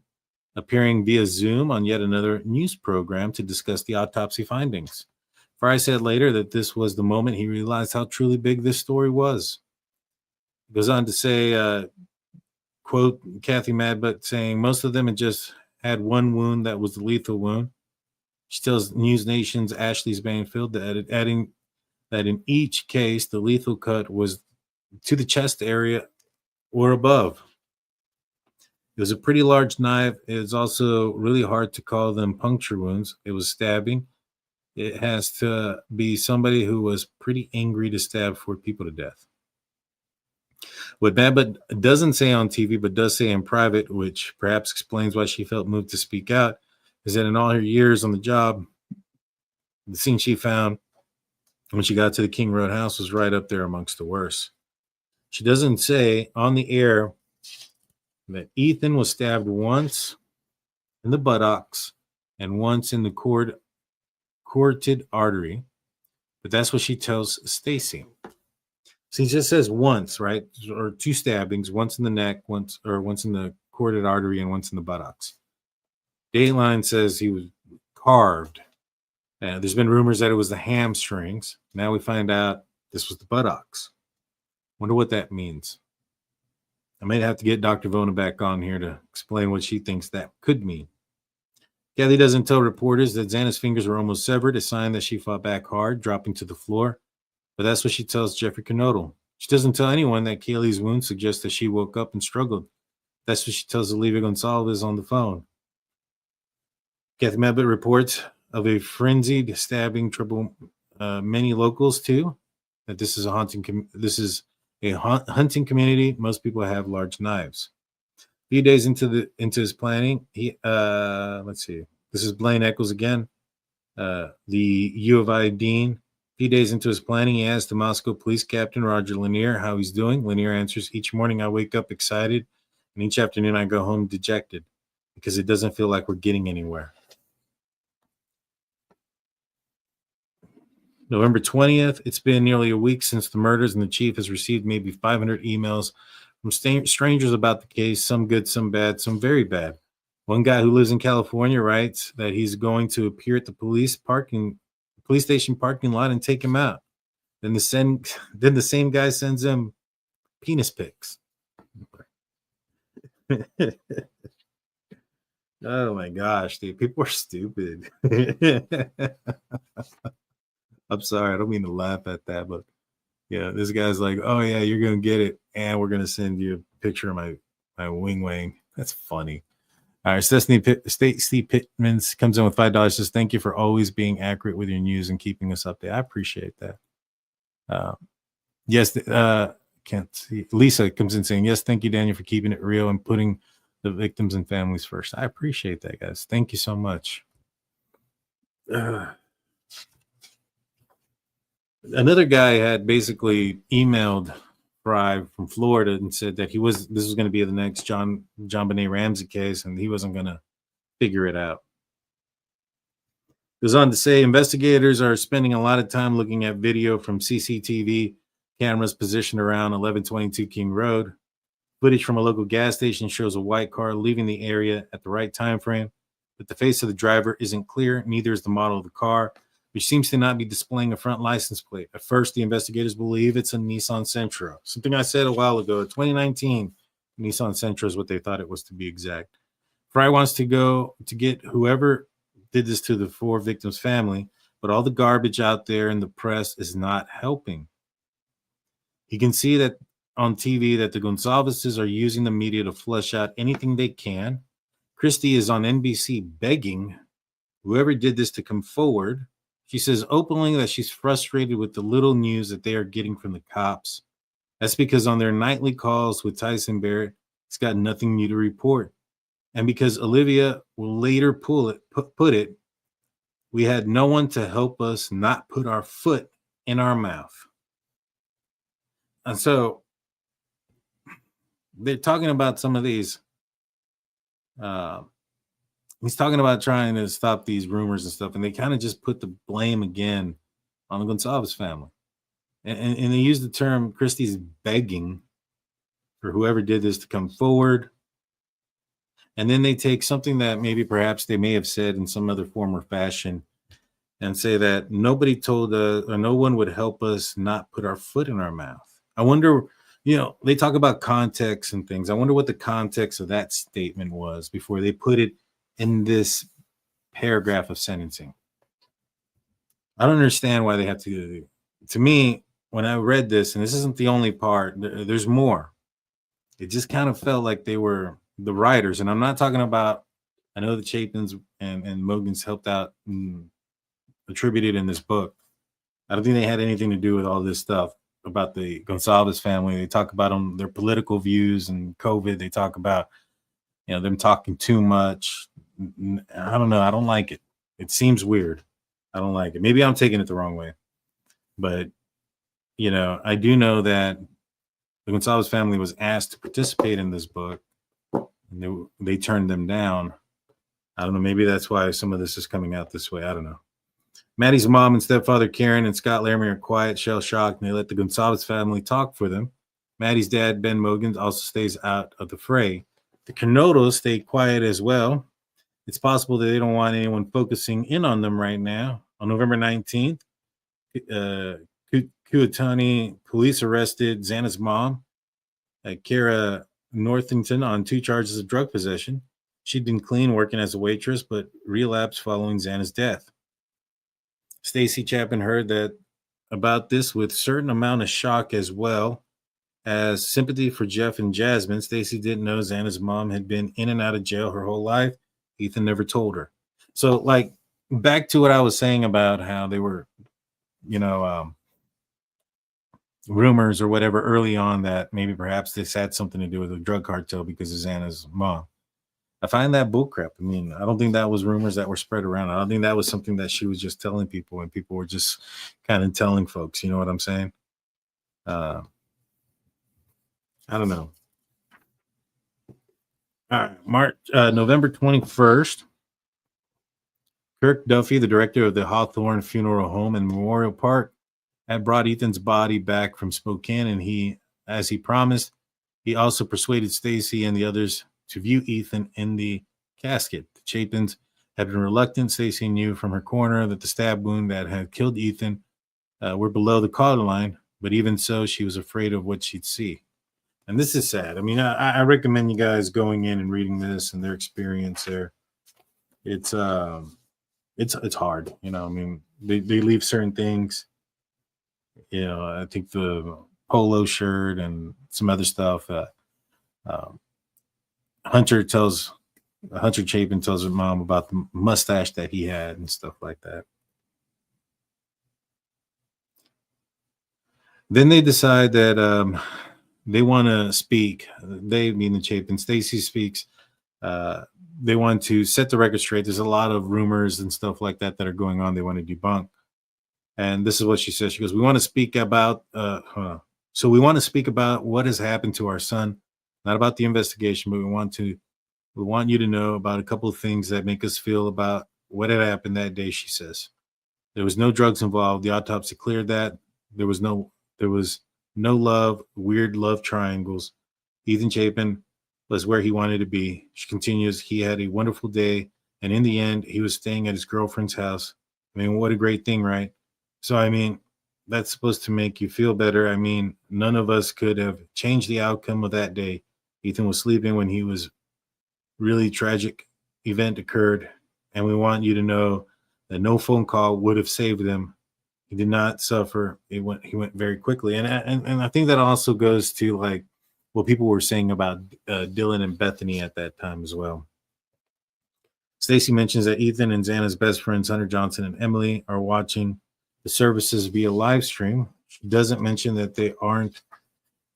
appearing via Zoom on yet another news program to discuss the autopsy findings. Fry said later that this was the moment he realized how truly big this story was. He goes on to say, quote, Kathy Madbutt saying, most of them had just had one wound that was the lethal wound. She tells News Nation's Ashley Banfield adding that in each case, the lethal cut was to the chest area or above. It was a pretty large knife. It was also really hard to call them puncture wounds. It was stabbing. It has to be somebody who was pretty angry to stab 4 people to death. What Madbutt doesn't say on TV, but does say in private, which perhaps explains why she felt moved to speak out, is that in all her years on the job, the scene she found when she got to the King Road house was right up there amongst the worst. She doesn't say on the air that Ethan was stabbed once in the buttocks and once in the carotid artery, but that's what she tells Stacy. So he just says once, right? Or 2 stabbings, once in the neck, once in the carotid artery, and once in the buttocks. Dateline says he was carved. There's been rumors that it was the hamstrings. Now we find out this was the buttocks. Wonder what that means. I might have to get Dr. Vona back on here to explain what she thinks that could mean. Kathy doesn't tell reporters that Xana's fingers were almost severed, a sign that she fought back hard, dropping to the floor. But that's what she tells Jeffrey Kernodle. She doesn't tell anyone that Kaylee's wound suggests that she woke up and struggled. That's what she tells Olivia Goncalves on the phone. Kathy Madbutt reports of a frenzied stabbing trouble many locals too. That this is a hunting community. Most people have large knives. A few days into his planning, let's see. This is Blaine Eccles again. The U of I dean few days into his planning, he asked the Moscow police captain, Roger Lanier, how he's doing. Lanier answers, each morning I wake up excited, and each afternoon I go home dejected because it doesn't feel like we're getting anywhere. November 20th, it's been nearly a week since the murders, and the chief has received maybe 500 emails from strangers about the case, some good, some bad, some very bad. One guy who lives in California writes that he's going to appear at the police station parking lot and take him out. Then the same guy sends him penis pics. Oh my gosh, dude, people are stupid. I'm sorry, I don't mean to laugh at that, but yeah, this guy's like, oh yeah, you're gonna get it, and we're gonna send you a picture of my wing wang. That's funny. All right, Stacey Pittman comes in with $5. Says, thank you for always being accurate with your news and keeping us updated. I appreciate that. Yes, can't see. Lisa comes in saying, yes, thank you, Daniel, for keeping it real and putting the victims and families first. I appreciate that, guys. Thank you so much. Another guy had basically emailed Fry from Florida and said that this was going to be the next John Benet Ramsey case, and he wasn't going to figure it out. Goes on to say investigators are spending a lot of time looking at video from CCTV cameras positioned around 1122 King Road. Footage from a local gas station shows a white car leaving the area at the right time frame, but the face of the driver isn't clear, neither is the model of the car, which seems to not be displaying a front license plate. At first, the investigators believe it's a Nissan Sentra. Something I said a while ago, 2019, Nissan Sentra is what they thought it was, to be exact. Fry wants to go to get whoever did this to the 4 victims' family, but all the garbage out there in the press is not helping. He can see that on TV that the Goncalveses are using the media to flush out anything they can. Christie is on NBC begging whoever did this to come forward. She says openly that she's frustrated with the little news that they are getting from the cops. That's because on their nightly calls with Tyson Barrett, it's got nothing new to report. And because Olivia will later put it, we had no one to help us not put our foot in our mouth. And so they're talking about some of these. He's talking about trying to stop these rumors and stuff, and they kind of just put the blame again on the Goncalves family. And they use the term Christie's begging for whoever did this to come forward. And then they take something that maybe perhaps they may have said in some other form or fashion and say that nobody told us or no one would help us not put our foot in our mouth. I wonder, they talk about context and things. I wonder what the context of that statement was before they put it in this paragraph of sentencing. I don't understand why they have to do it. To me, when I read this, and this isn't the only part, there's more. It just kind of felt like they were the writers, and I'm not talking about, I know the Chapins and Mogens helped out and attributed in this book. I don't think they had anything to do with all this stuff about the Goncalves family. They talk about their political views and COVID. They talk about, them talking too much. I don't know. I don't like it. It seems weird. I don't like it. Maybe I'm taking it the wrong way. But, I do know that the Goncalves family was asked to participate in this book, and they turned them down. I don't know. Maybe that's why some of this is coming out this way. I don't know. Maddie's mom and stepfather Karen and Scott Laramie are quiet, shell-shocked, and they let the Goncalves family talk for them. Maddie's dad, Ben Mogen, also stays out of the fray. The Kernodles stay quiet as well. It's possible that they don't want anyone focusing in on them right now. On November 19th, Coutani police arrested Xana's mom, Kara Northington, on 2 charges of drug possession. She'd been clean working as a waitress, but relapsed following Xana's death. Stacy Chapin heard about this with certain amount of shock as well as sympathy for Jeff and Jasmine. Stacy didn't know Xana's mom had been in and out of jail her whole life. Ethan never told her. So, back to what I was saying about how they were, rumors or whatever early on that maybe perhaps this had something to do with the drug cartel because of Xana's mom. I find that bullcrap. I mean, I don't think that was rumors that were spread around. I don't think that was something that she was just telling people and people were just kind of telling folks. You know what I'm saying? I don't know. All right, November 21st, Kirk Duffy, the director of the Hawthorne Funeral Home and Memorial Park, had brought Ethan's body back from Spokane, and as he promised, he also persuaded Stacy and the others to view Ethan in the casket. The Chapins had been reluctant. Stacy knew from her coroner that the stab wound that had killed Ethan were below the collar line, but even so, she was afraid of what she'd see. And this is sad. I mean, I recommend you guys going in and reading this and their experience there. It's hard, you know. I mean, they leave certain things. You know, I think the polo shirt and some other stuff. Hunter Chapin tells her mom about the mustache that he had and stuff like that. Then they decide that they want to speak. They mean the Chapin. Stacy speaks. They want to set the record straight. There's a lot of rumors and stuff like that are going on. They want to debunk. And this is what she says. She goes, we want to speak about what has happened to our son, not about the investigation, but we want you to know about a couple of things that make us feel about what had happened that day, she says. There was no drugs involved. The autopsy cleared that. There was no love, weird love triangles. Ethan Chapin was where he wanted to be. She continues, he had a wonderful day, and in the end, he was staying at his girlfriend's house. I mean, what a great thing, right? So, I mean, that's supposed to make you feel better. I mean, none of us could have changed the outcome of that day. Ethan was sleeping when he was really tragic event occurred, and we want you to know that no phone call would have saved him. He did not suffer. He went very quickly, and I think that also goes to like what people were saying about Dylan and Bethany at that time as well. Stacy mentions that Ethan and Xana's best friends, Hunter Johnson and Emily, are watching the services via live stream. She doesn't mention that they aren't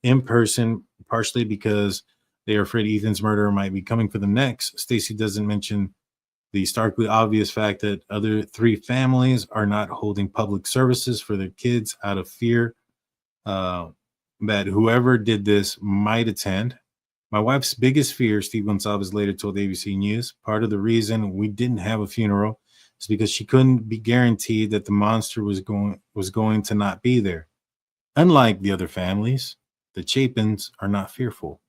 in person, partially because they are afraid Ethan's murderer might be coming for them next. Stacy doesn't mention the starkly obvious fact that other three families are not holding public services for their kids out of fear that whoever did this might attend. My wife's biggest fear, Steve Goncalves later told ABC News, part of the reason we didn't have a funeral is because she couldn't be guaranteed that the monster was going to not be there. Unlike the other families, the Chapins are not fearful.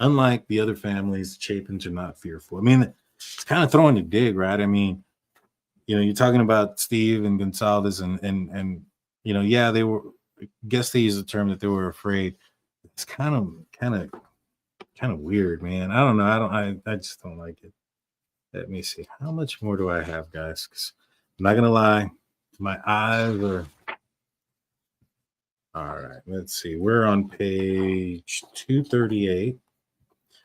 Unlike the other families, the Chapins are not fearful. I mean, it's kind of throwing a dig, right? I mean, you know, you're talking about Steve and Goncalves and you know, yeah, they were, I guess they use the term that they were afraid. It's kind of weird, man. I don't know. I just don't like it. Let me see. How much more do I have, guys? 'Cause I'm not gonna lie, my eyes are. All right, let's see. We're on page 238.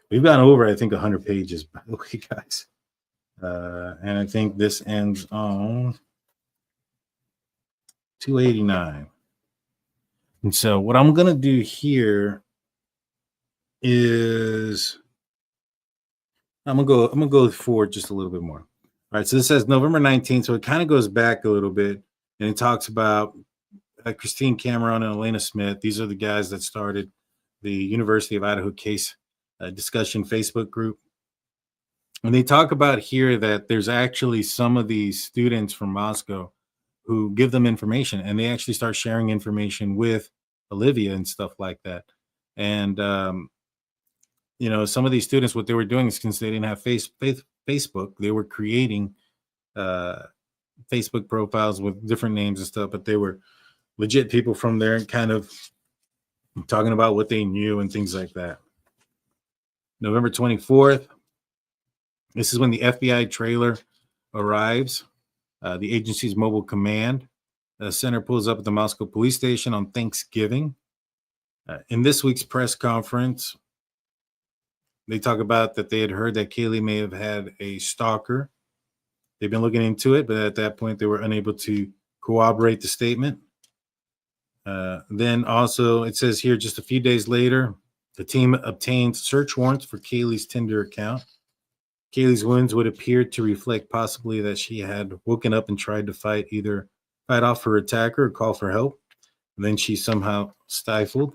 We've gone over, I think, 100 pages, by the way, guys. And I think this ends on 289. And so what I'm going to do here is I'm going to go forward just a little bit more. All right, so this says November 19th, so it kind of goes back a little bit, and it talks about Christine Cameron and Elena Smith. These are the guys that started the University of Idaho case discussion Facebook group. And they talk about here that there's actually some of these students from Moscow who give them information, and they actually start sharing information with Olivia and stuff like that. And, you know, some of these students, what they were doing is, since they didn't have Facebook, they were creating Facebook profiles with different names and stuff, but they were legit people from there and kind of talking about what they knew and things like that. November 24th, this is when the FBI trailer arrives. The agency's mobile command center pulls up at the Moscow police station on Thanksgiving. In this week's press conference, they talk about that they had heard that Kaylee may have had a stalker. They've been looking into it, but at that point, they were unable to corroborate the statement. Then also, it says here, just a few days later, The team obtained search warrants for Kaylee's Tinder account. Kaylee's wounds would appear to reflect possibly that she had woken up and tried to fight off her attacker or call for help. And then she somehow stifled.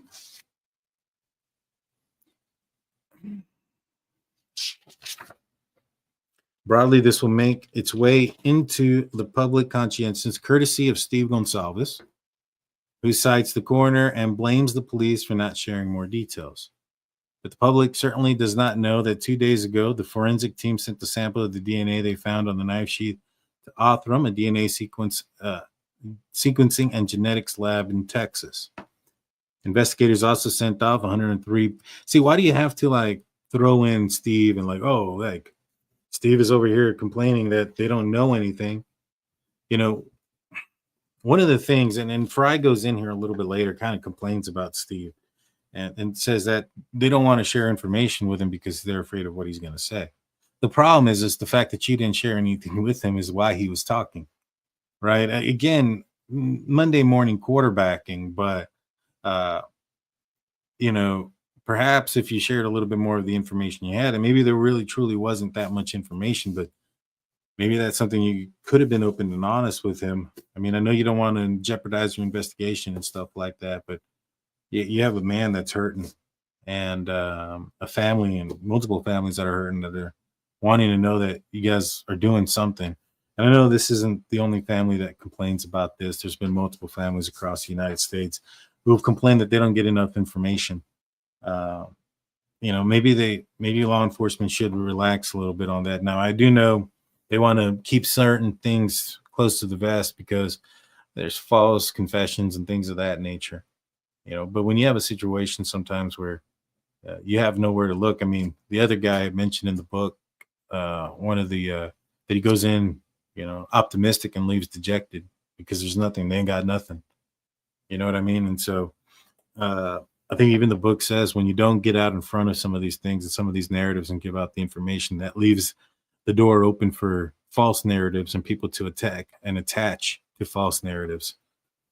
Broadly, this will make its way into the public conscience courtesy of Steve Goncalves, who cites the coroner and blames the police for not sharing more details. But the public certainly does not know that 2 days ago, the forensic team sent the sample of the DNA they found on the knife sheath to Othram, a DNA sequencing and genetics lab in Texas. Investigators also sent off 103. See, why do you have to throw in Steve and Steve is over here complaining that they don't know anything? One of the things, and Fry goes in here a little bit later, kind of complains about Steve and says that they don't want to share information with him because they're afraid of what he's going to say. The problem is the fact that you didn't share anything with him is why he was talking, right? Again, Monday morning quarterbacking, but, perhaps if you shared a little bit more of the information you had, and maybe there really truly wasn't that much information, but maybe that's something you could have been open and honest with him. I mean, I know you don't want to jeopardize your investigation and stuff like that, but you have a man that's hurting and a family and multiple families that are hurting, that are wanting to know that you guys are doing something. And I know this isn't the only family that complains about this. There's been multiple families across the United States who have complained that they don't get enough information. Maybe law enforcement should relax a little bit on that. Now, I do know they want to keep certain things close to the vest because there's false confessions and things of that nature, but when you have a situation sometimes where you have nowhere to look. I mean, the other guy mentioned in the book, that he goes in, optimistic and leaves dejected because there's nothing. They ain't got nothing. You know what I mean? And so, I think even the book says when you don't get out in front of some of these things and some of these narratives and give out the information, that leaves the door open for false narratives and people to attack and attach to false narratives.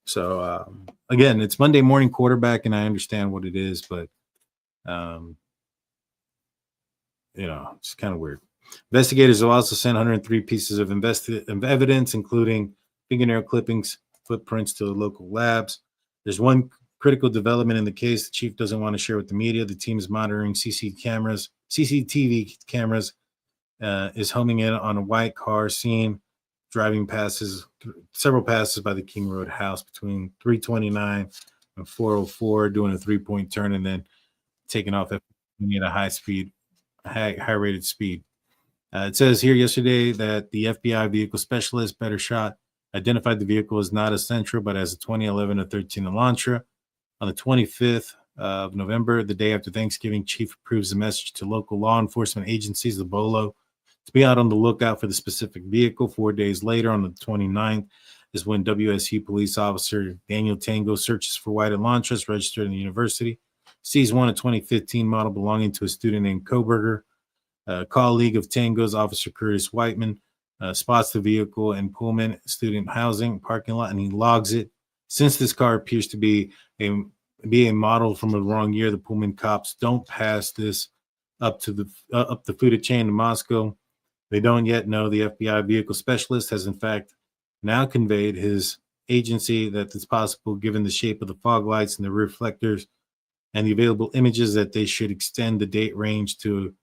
So, again, it's Monday morning quarterback, and I understand what it is, but, it's kind of weird. Investigators have also sent 103 pieces of evidence, including fingernail clippings, footprints, to the local labs. There's one critical development in the case the chief doesn't want to share with the media. The team is monitoring CCTV cameras, is homing in on a white car seen driving several passes by the King Road house between 329 and 404, doing a 3-point turn and then taking off at a high rated speed. It says here yesterday that the FBI vehicle specialist, Better Shot, identified the vehicle as not a Sentra, but as a 2011 or 13 Elantra. On the 25th of November, the day after Thanksgiving, Chief approves a message to local law enforcement agencies, the BOLO, to be out on the lookout for the specific vehicle. 4 days later, on the 29th, is when WSU police officer Daniel Tango searches for white Elantras registered in the university, sees one, a 2015 model belonging to a student named Coberger. A colleague of Tango's, Officer Curtis Whiteman, spots the vehicle in Pullman student housing parking lot, and he logs it. Since this car appears to be a model from a wrong year, the Pullman cops don't pass this up the food chain to Moscow. They don't yet know the FBI vehicle specialist has in fact now conveyed his agency that it's possible, given the shape of the fog lights and the reflectors and the available images, that they should extend the date range to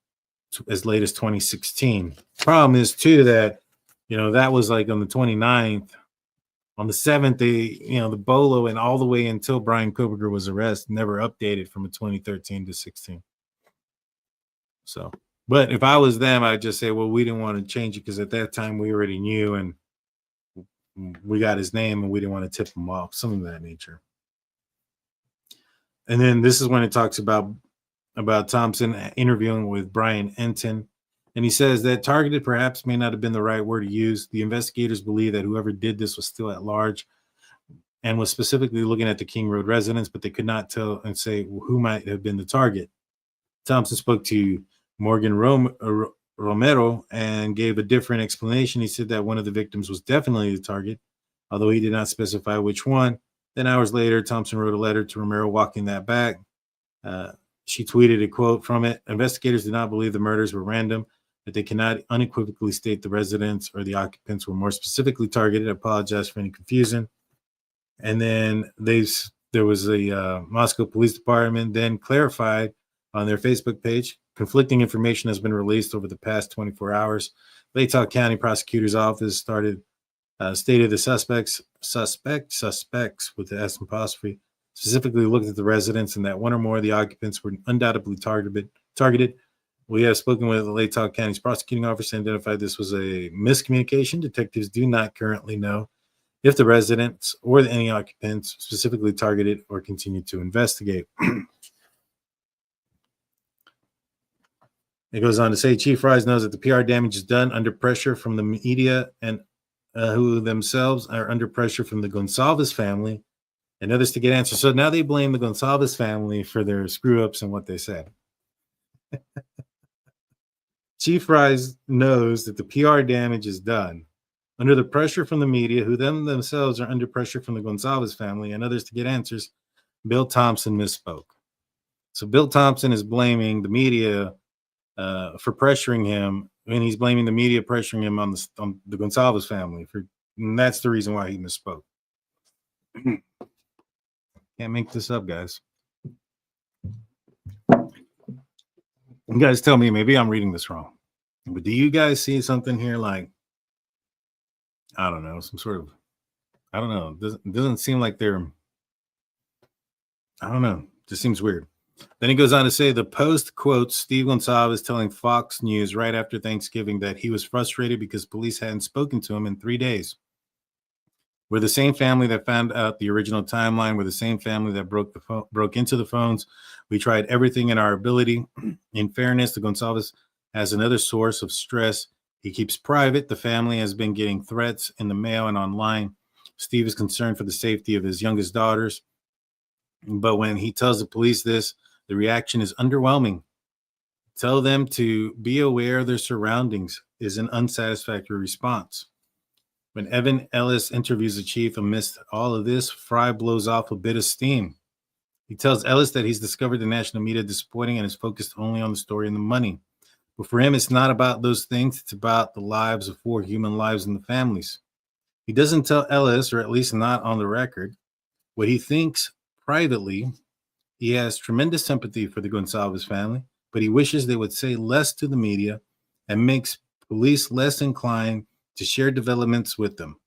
as late as 2016. Problem is too that, that was like on the 29th. On the 7th, the BOLO and all the way until Bryan Kohberger was arrested, never updated from a 2013 to 16. So, but if I was them, I'd just say, well, we didn't want to change it because at that time we already knew and we got his name and we didn't want to tip him off, something of that nature. And then this is when it talks about Thompson interviewing with Brian Enton. And he says that targeted perhaps may not have been the right word to use. The investigators believe that whoever did this was still at large and was specifically looking at the King Road residence, but they could not tell and say who might have been the target. Thompson spoke to Morgan Romero and gave a different explanation. He said that one of the victims was definitely the target, although he did not specify which one. Then hours later, Thompson wrote a letter to Romero walking that back. She tweeted a quote from it. Investigators do not believe the murders were random, that they cannot unequivocally state the residents or the occupants were more specifically targeted. I apologize for any confusion. And then there was a Moscow Police Department then clarified on their Facebook page. Conflicting information has been released over the past 24 hours. Latah County Prosecutor's Office stated the suspects with the S apostrophe specifically looked at the residents and that one or more of the occupants were undoubtedly targeted. We have spoken with the Latah County's prosecuting officer and identified this was a miscommunication. Detectives do not currently know if the residents or any occupants specifically targeted or continue to investigate. It goes on to say Chief Rise knows that the PR damage is done under pressure from the media and who themselves are under pressure from the Goncalves family and others to get answers. So now they blame the Goncalves family for their screw ups and what they said. Chief Rise knows that the PR damage is done under the pressure from the media, who themselves are under pressure from the Goncalves family and others to get answers. Bill Thompson misspoke. So Bill Thompson is blaming the media for pressuring him, and he's blaming the media pressuring him on the Goncalves family. And that's the reason why he misspoke. Can't make this up, guys. You guys tell me, maybe I'm reading this wrong, but do you guys see something here like, I don't know, some sort of, I don't know, doesn't seem like they're, I don't know, just seems weird. Then he goes on to say the Post quotes Steve Goncalves telling Fox News right after Thanksgiving that he was frustrated because police hadn't spoken to him in 3 days. We're the same family that found out the original timeline. We're the same family that broke into the phones. We tried everything in our ability. In fairness, the Goncalves has another source of stress he keeps private. The family has been getting threats in the mail and online. Steve is concerned for the safety of his youngest daughters. But when he tells the police this, the reaction is underwhelming. Tell them to be aware of their surroundings is an unsatisfactory response. When Evan Ellis interviews the chief amidst all of this, Fry blows off a bit of steam. He tells Ellis that he's discovered the national media disappointing and is focused only on the story and the money. But for him, it's not about those things. It's about the lives of 4 human lives and the families. He doesn't tell Ellis, or at least not on the record, what he thinks privately. He has tremendous sympathy for the Goncalves family, but he wishes they would say less to the media and makes police less inclined to share developments with them.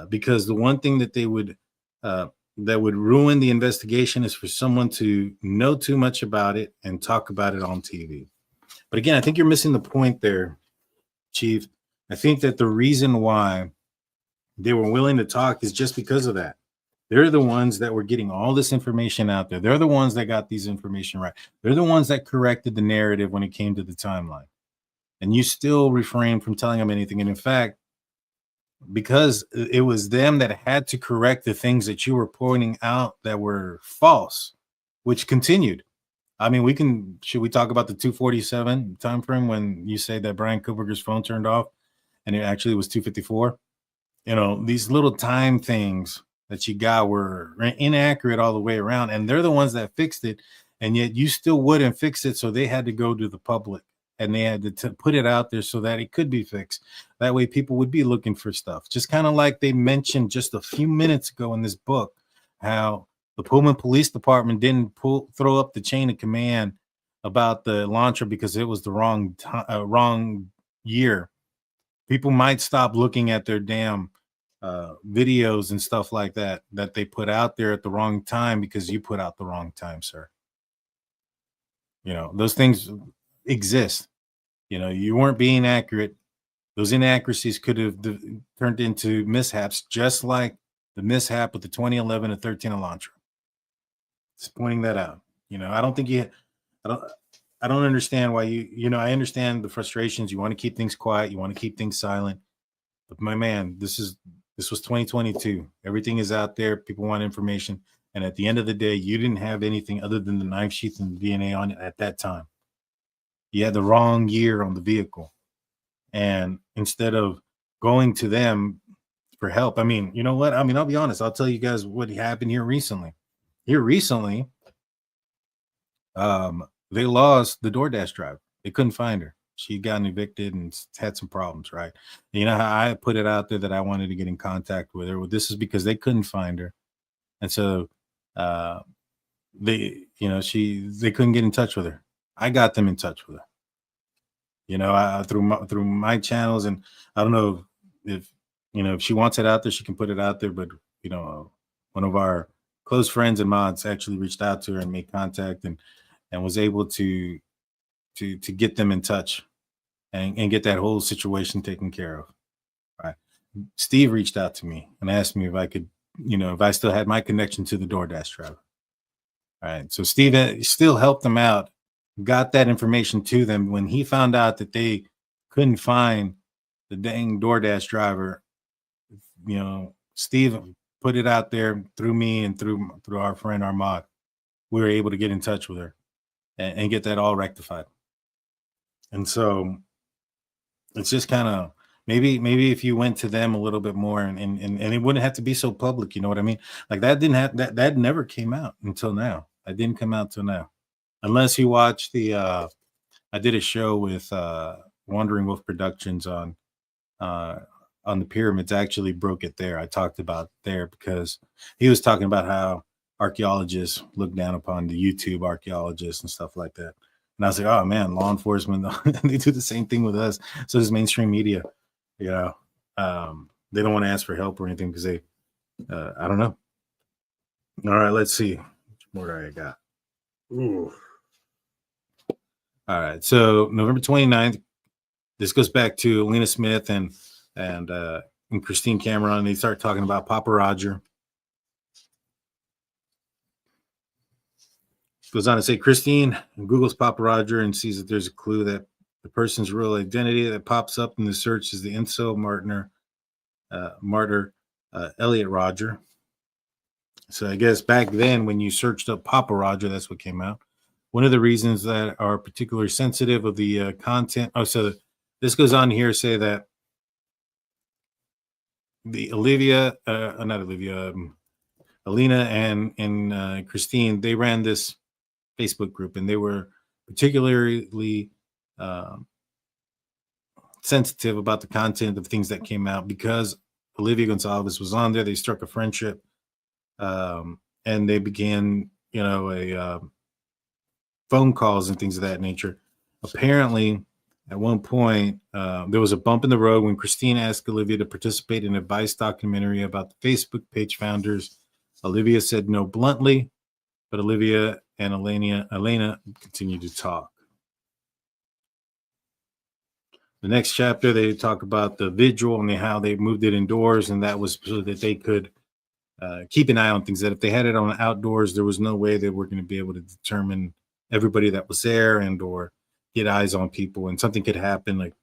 Because the one thing that that would ruin the investigation is for someone to know too much about it and talk about it on TV. But again, I think you're missing the point there, Chief. I think that the reason why they were willing to talk is just because of that. They're the ones that were getting all this information out there. They're the ones that got these information right. They're the ones that corrected the narrative when it came to the timeline. And you still refrain from telling them anything. And in fact, because it was them that had to correct the things that you were pointing out that were false, which continued. I mean, should we talk about the 2:47 time frame when you say that Bryan Kohberger's phone turned off and it actually was 2:54? You know, these little time things that you got were inaccurate all the way around, and they're the ones that fixed it, and yet you still wouldn't fix it, so they had to go to the public, and they had to put it out there so that it could be fixed. That way people would be looking for stuff. Just kind of like they mentioned just a few minutes ago in this book, how the Pullman Police Department didn't throw up the chain of command about the launcher because it was the wrong year. People might stop looking at their damn videos and stuff like that they put out there at the wrong time because you put out the wrong time, sir. You know, those things exist. You know, you weren't being accurate. Those inaccuracies could have turned into mishaps, just like the mishap with the 2011 and 13 Elantra. Just pointing that out. You know, I don't understand why I understand the frustrations. You want to keep things quiet. You want to keep things silent. But my man, this was 2022. Everything is out there. People want information. And at the end of the day, you didn't have anything other than the knife sheath and the DNA on it at that time. You had the wrong year on the vehicle. And instead of going to them for help, I mean, you know what? I mean, I'll be honest. I'll tell you guys what happened here recently. They lost the DoorDash driver. They couldn't find her. She gotten evicted and had some problems, right? You know how I put it out there that I wanted to get in contact with her? Well, this is because they couldn't find her. And so they couldn't get in touch with her. I got them in touch with her. Through my channels, and I don't know if she wants it out there, she can put it out there. But one of our close friends and mods actually reached out to her and made contact and was able to get them in touch and get that whole situation taken care of. Right. Steve reached out to me and asked me if I could, if I still had my connection to the DoorDash driver. All right. So Steve still helped them out, got that information to them. When he found out that they couldn't find the dang DoorDash driver, Steve put it out there through me and through our friend Armand. We were able to get in touch with her and get that all rectified. And so it's just kind of maybe if you went to them a little bit more and it wouldn't have to be so public, you know what I mean? Like that didn't have that never came out until now. That didn't come out till now. Unless you watch I did a show with Wandering Wolf Productions on the pyramids. I actually broke it there. I talked about there because he was talking about how archaeologists look down upon the YouTube archaeologists and stuff like that. And I was like, oh man, law enforcement, they do the same thing with us. So does mainstream media, they don't want to ask for help or anything because they, I don't know. All right, let's see. Which more do I got? Ooh. All right. So November 29th, this goes back to Alina Smith and Christine Cameron. They start talking about Papa Roger. Goes on to say Christine Googles Papa Roger and sees that there's a clue that the person's real identity that pops up in the search is the incel martyr Elliot Roger. So I guess back then when you searched up Papa Roger, that's what came out. One of the reasons that are particularly sensitive of the content. Oh, so this goes on here say that the Alina and Christine, they ran this Facebook group and they were particularly sensitive about the content of things that came out because Olivia Goncalves was on there. They struck a friendship and they began, phone calls and things of that nature. Apparently, at one point, there was a bump in the road when Christine asked Olivia to participate in a Vice documentary about the Facebook page founders. Olivia said no bluntly, but Olivia and Elena continued to talk. The next chapter, they talk about the vigil and how they moved it indoors, and that was so that they could keep an eye on things. That if they had it on outdoors, there was no way they were going to be able to determine everybody that was there and or get eyes on people, and something could happen, like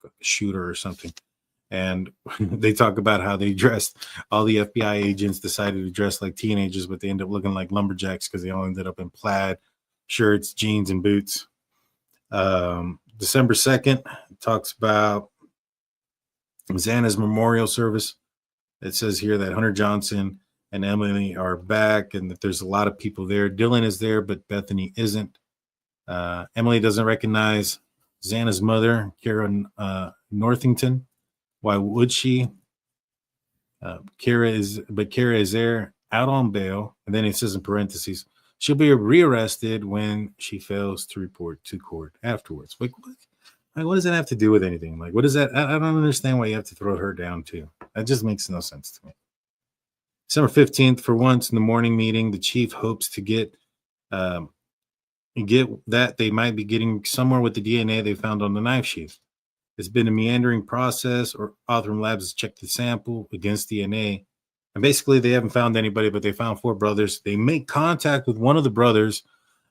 a shooter or something. And they talk about how they dressed. All the FBI agents decided to dress like teenagers, but they ended up looking like lumberjacks because they all ended up in plaid shirts, jeans, and boots. December 2nd talks about Xana's memorial service. It says here that Hunter Johnson and Emily are back and that there's a lot of people there. Dylan is there, but Bethany isn't. Emily doesn't recognize Xana's mother, Kara Northington. Why would she? Kara is there out on bail. And then it says in parentheses, she'll be rearrested when she fails to report to court afterwards. Like, what does that have to do with anything? Like, what is that? I don't understand why you have to throw her down too. That just makes no sense to me. December 15th, for once in the morning meeting, the chief hopes to get that they might be getting somewhere with the DNA they found on the knife sheath. It's been a meandering process, or Othram Labs has checked the sample against DNA. And basically, they haven't found anybody, but they found 4 brothers. They make contact with one of the brothers,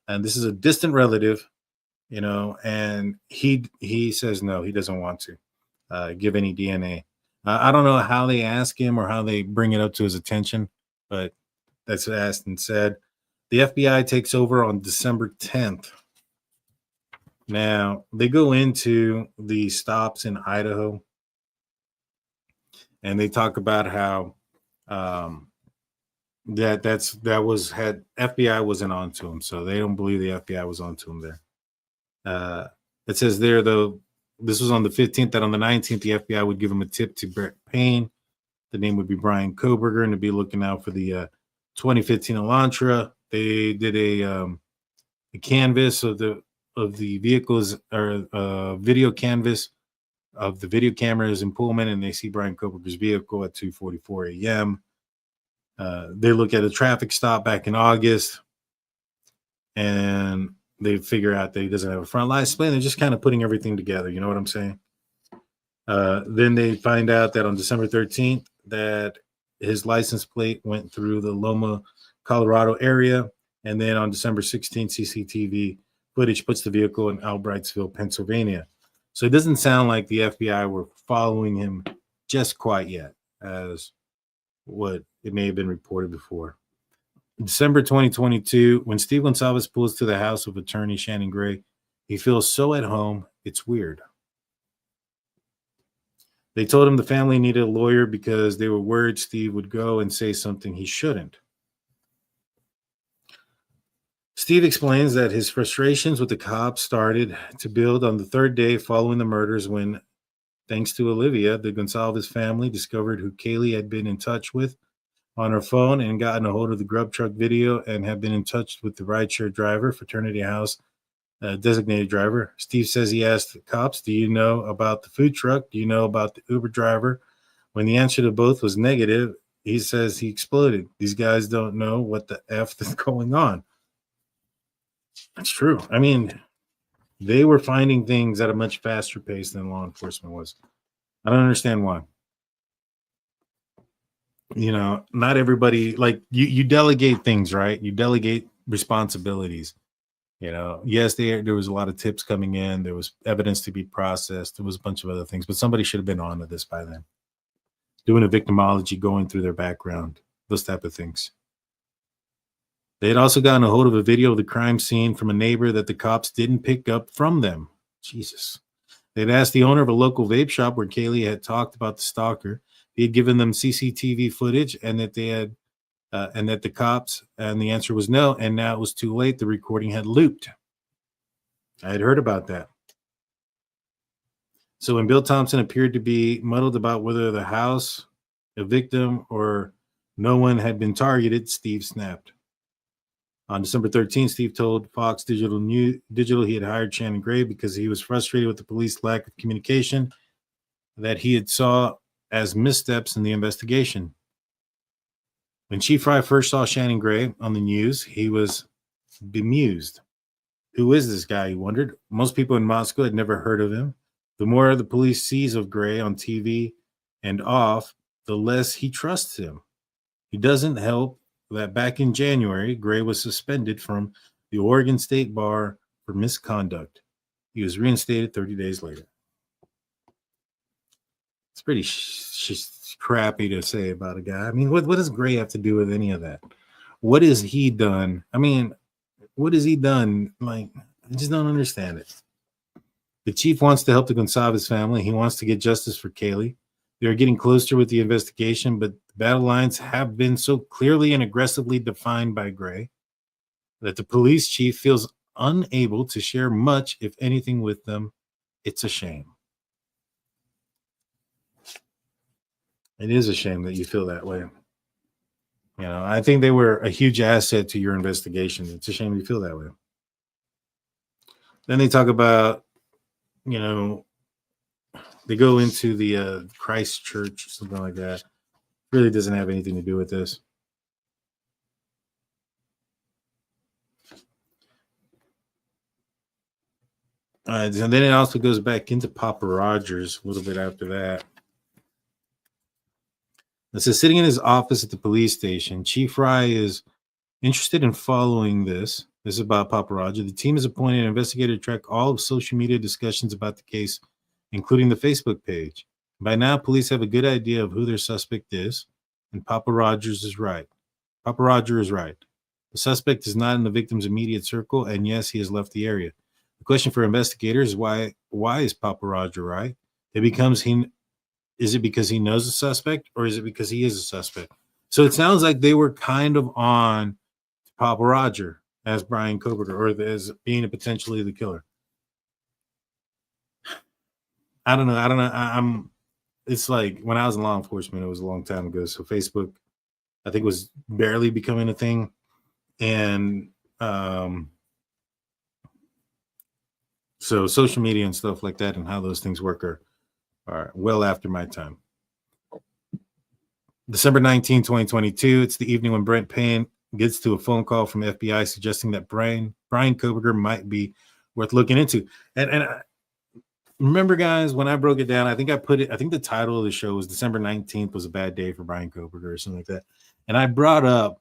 and this is a distant relative, and he says no, he doesn't want to give any DNA. I don't know how they ask him or how they bring it up to his attention, but that's asked and said. The FBI takes over on December 10th. Now, they go into the stops in Idaho, and they talk about how that FBI wasn't onto him, so they don't believe the FBI was onto him there. It says there, though, this was on the 15th, that on the 19th, the FBI would give him a tip to Brett Payne. The name would be Bryan Kohberger, and to be looking out for the 2015 Elantra. They did a canvas of the vehicles, or video canvas of the video cameras in Pullman, and they see Bryan Kohberger's vehicle at 2:44 a.m. They look at a traffic stop back in August, and they figure out that he doesn't have a front license plate. They're just kind of putting everything together. You know what I'm saying? Then they find out that on December 13th, that his license plate went through the Loma, Colorado area. And then on December 16th, CCTV footage puts the vehicle in Albrightsville, Pennsylvania. So it doesn't sound like the FBI were following him just quite yet, as what it may have been reported before. December 2022, when Steve Goncalves pulls to the house of attorney Shannon Gray, he feels so at home, it's weird. They told him the family needed a lawyer because they were worried Steve would go and say something he shouldn't. Steve explains that his frustrations with the cops started to build on the third day following the murders when, thanks to Olivia, the Goncalves family discovered who Kaylee had been in touch with on her phone and gotten a hold of the grub truck video and have been in touch with the rideshare driver, fraternity house designated driver. Steve says he asked the cops, do you know about the food truck? Do you know about the Uber driver? When the answer to both was negative, he says he exploded. These guys don't know what the F is going on. That's true. I mean, they were finding things at a much faster pace than law enforcement was. I don't understand why. You know, not everybody, like you delegate things, right? You delegate responsibilities. You know, yes, there was a lot of tips coming in. There was evidence to be processed. There was a bunch of other things, but somebody should have been on to this by then. Doing a victimology, going through their background, those type of things. They had also gotten a hold of a video of the crime scene from a neighbor that the cops didn't pick up from them. Jesus. They'd asked the owner of a local vape shop where Kaylee had talked about the stalker. He had given them CCTV footage and that they had, and that the cops, and the answer was no. And now it was too late. The recording had looped. I had heard about that. So when Bill Thompson appeared to be muddled about whether the house, a victim, or no one had been targeted, Steve snapped. On December 13th, Steve told Fox Digital he had hired Shannon Gray because he was frustrated with the police lack of communication that he had saw as missteps in the investigation. When Chief Fry first saw Shannon Gray on the news, he was bemused. Who is this guy, he wondered. Most people in Moscow had never heard of him. The more the police sees of Gray on TV and off, the less he trusts him. He doesn't help that back in January, Gray was suspended from the Oregon State Bar for misconduct. He was reinstated 30 days later. It's pretty crappy to say about a guy. I mean, what does Gray have to do with any of that? What has he done? I mean, what has he done? Like, I just don't understand it. The chief wants to help the Goncalves family. He wants to get justice for Kaylee. They are getting closer with the investigation, but the battle lines have been so clearly and aggressively defined by Gray that the police chief feels unable to share much, if anything, with them. It's a shame. It is a shame that you feel that way. You know, I think they were a huge asset to your investigation. It's a shame you feel that way. Then they talk about, you know, they go into the Christ Church, something like that. Really doesn't have anything to do with this. And then it also goes back into Papa Rogers a little bit after that. It says, sitting in his office at the police station, Chief Fry is interested in following this. This is about Papa Roger. The team has appointed an investigator to track all of social media discussions about the case, including the Facebook page. By now, police have a good idea of who their suspect is, and Papa Rogers is right. Papa Roger is right. The suspect is not in the victim's immediate circle, and yes, he has left the area. The question for investigators is why is Papa Roger right? It becomes is it because he knows the suspect, or is it because he is a suspect? So it sounds like they were kind of on Papa Roger as Bryan Kohberger, or as being potentially the killer. I don't know. I'm. It's like when I was in law enforcement, it was a long time ago. So Facebook, I think, was barely becoming a thing, and so social media and stuff like that, and how those things work are well after my time. December 19, 2022. It's the evening when Brent Payne gets to a phone call from FBI suggesting that Bryan Kohberger might be worth looking into. And remember, guys, when I broke it down, I think the title of the show was December 19th was a bad day for Bryan Kohberger or something like that. And I brought up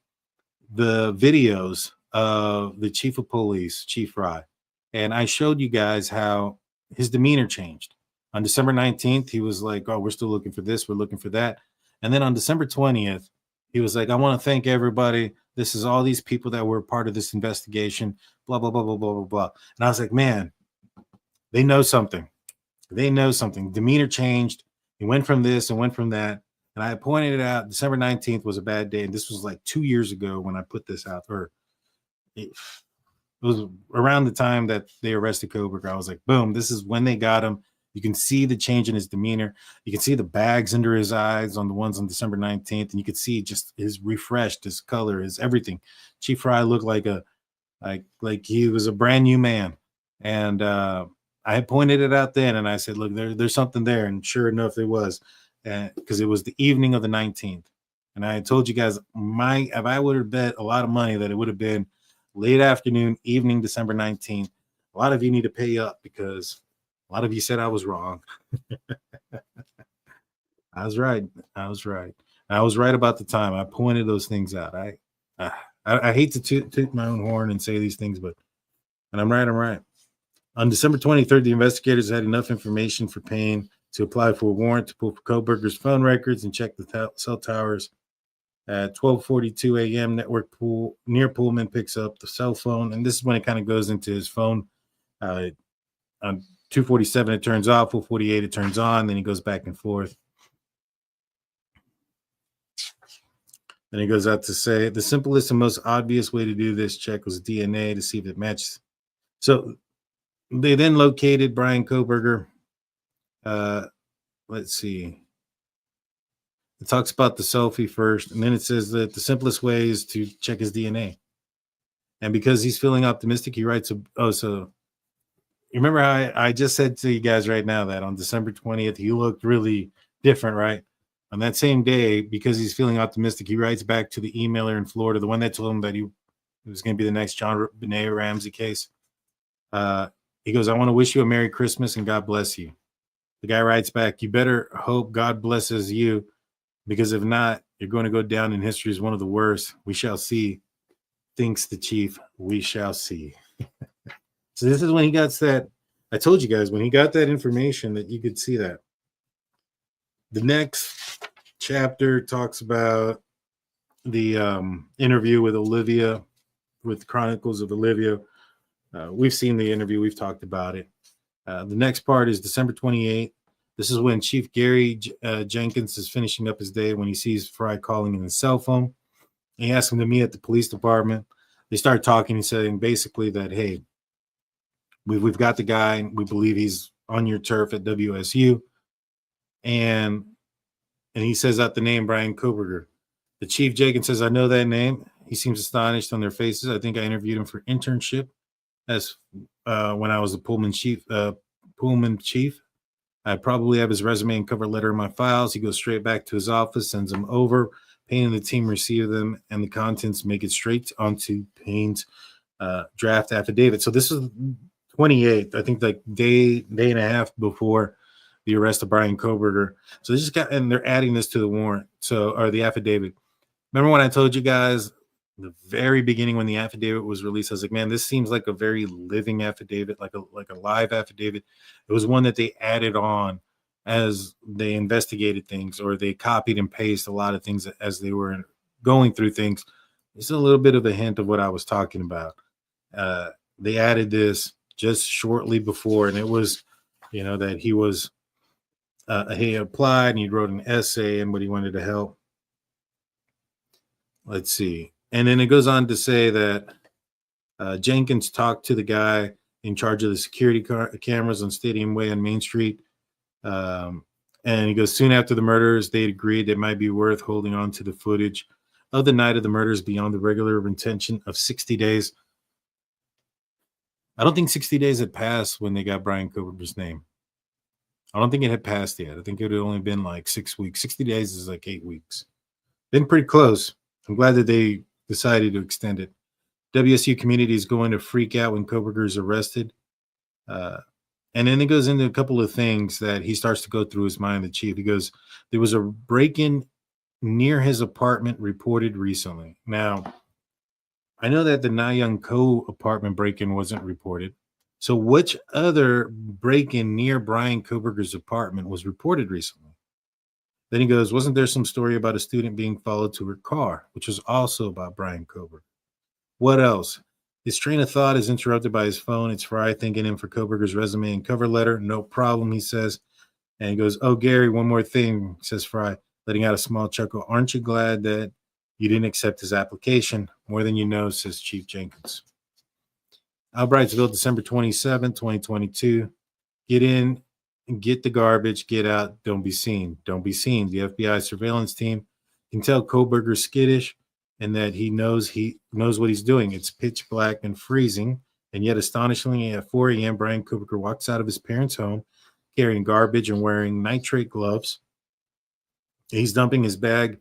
the videos of the chief of police, Chief Fry. And I showed you guys how his demeanor changed. On December 19th, he was like, oh, we're still looking for this. We're looking for that. And then on December 20th, he was like, I want to thank everybody. This is all these people that were part of this investigation, blah, blah, blah, blah, blah, blah, blah. And I was like, man, they know something. They know something. Demeanor changed. He went from this and went from that. And I pointed it out. December 19th was a bad day. And this was like 2 years ago when I put this out. Or it was around the time that they arrested Coberger. I was like, boom, this is when they got him. You can see the change in his demeanor. You can see the bags under his eyes on the ones on December 19th. And you could see just his refreshed, his color, his everything. Chief Fry looked like he was a brand new man. And I had pointed it out then. And I said, look, there's something there. And sure enough, it was. Because it was the evening of the 19th. And I told you guys, if I would have bet a lot of money that it would have been late afternoon, evening, December 19th. A lot of you need to pay up because a lot of you said I was wrong. I was right. I was right about the time. I pointed those things out. I hate to toot my own horn and say these things, but I'm right. On December 23rd, the investigators had enough information for Payne to apply for a warrant to pull for Coberger's phone records and check the cell towers. At 12:42 a.m., network pool near Pullman picks up the cell phone, and this is when it kind of goes into his phone. On 2:47, it turns off. 4:48, it turns on. Then he goes back and forth. Then he goes out to say, the simplest and most obvious way to do this check was DNA to see if it matches. So they then located Bryan Kohberger. Let's see. It talks about the selfie first, and then it says that the simplest way is to check his DNA. And because he's feeling optimistic, he writes, so you remember how I just said to you guys right now that on December 20th, he looked really different, right? On that same day, because he's feeling optimistic, he writes back to the emailer in Florida, the one that told him that he was going to be the next John Benet Ramsey case. He goes, I want to wish you a Merry Christmas and God bless you. The guy writes back, you better hope God blesses you, because if not, you're going to go down in history as one of the worst. We shall see. Thinks the chief. We shall see. So this is when he got that. I told you guys, when he got that information that you could see that. The next chapter talks about the interview with Olivia, with Chronicles of Olivia. We've seen the interview. We've talked about it. The next part is December 28th. This is when Chief Gary Jenkins is finishing up his day when he sees Fry calling in his cell phone. He asks him to meet at the police department. They start talking and saying basically that, hey, we've got the guy. We believe he's on your turf at WSU. And he says out the name Bryan Kohberger. The Chief Jenkins says, I know that name. He seems astonished on their faces. I think I interviewed him for internship as when I was a Pullman chief. I probably have his resume and cover letter in my files. He goes straight back to his office, sends them over. Payne and the team receive them, and the contents make it straight onto Payne's draft affidavit. So this is 28th, I think, like day and a half before the arrest of Bryan Kohberger. So they're adding this to the warrant, or the affidavit. Remember when I told you guys the very beginning when the affidavit was released, I was like, man, this seems like a very living affidavit, like a live affidavit. It was one that they added on as they investigated things, or they copied and pasted a lot of things as they were going through things. It's a little bit of a hint of what I was talking about. They added this just shortly before, and it was, that he applied and he wrote an essay and what he wanted to help. let's see. And then it goes on to say that Jenkins talked to the guy in charge of the security cameras on Stadium Way on Main Street. And he goes, soon after the murders, they agreed it might be worth holding on to the footage of the night of the murders beyond the regular retention of 60 days. I don't think 60 days had passed when they got Bryan Kohberger's name. I don't think it had passed yet. I think it had only been like 6 weeks. 60 days is like 8 weeks. Been pretty close. I'm glad that they decided to extend it. WSU community is going to freak out when Coberger is arrested. And then it goes into a couple of things that he starts to go through his mind, the chief. He goes, there was a break-in near his apartment reported recently. Now, I know that the Na Young Ko apartment break-in wasn't reported. So which other break-in near Bryan Kohberger's apartment was reported recently? Then he goes, wasn't there some story about a student being followed to her car, which was also about Bryan Kohberger? What else? His train of thought is interrupted by his phone. It's Fry thanking him for Kohberger's resume and cover letter. No problem, he says. And he goes, oh, Gary, one more thing, says Fry, letting out a small chuckle. Aren't you glad that you didn't accept his application? More than you know, says Chief Jenkins. Albrightsville, December 27, 2022. Get in, get the garbage, get out, don't be seen. Don't be seen. The FBI surveillance team can tell Kohberger's skittish and that he knows what he's doing. It's pitch black and freezing, and yet astonishingly at 4 a.m., Bryan Kohberger walks out of his parents' home carrying garbage and wearing nitrate gloves. He's dumping his bag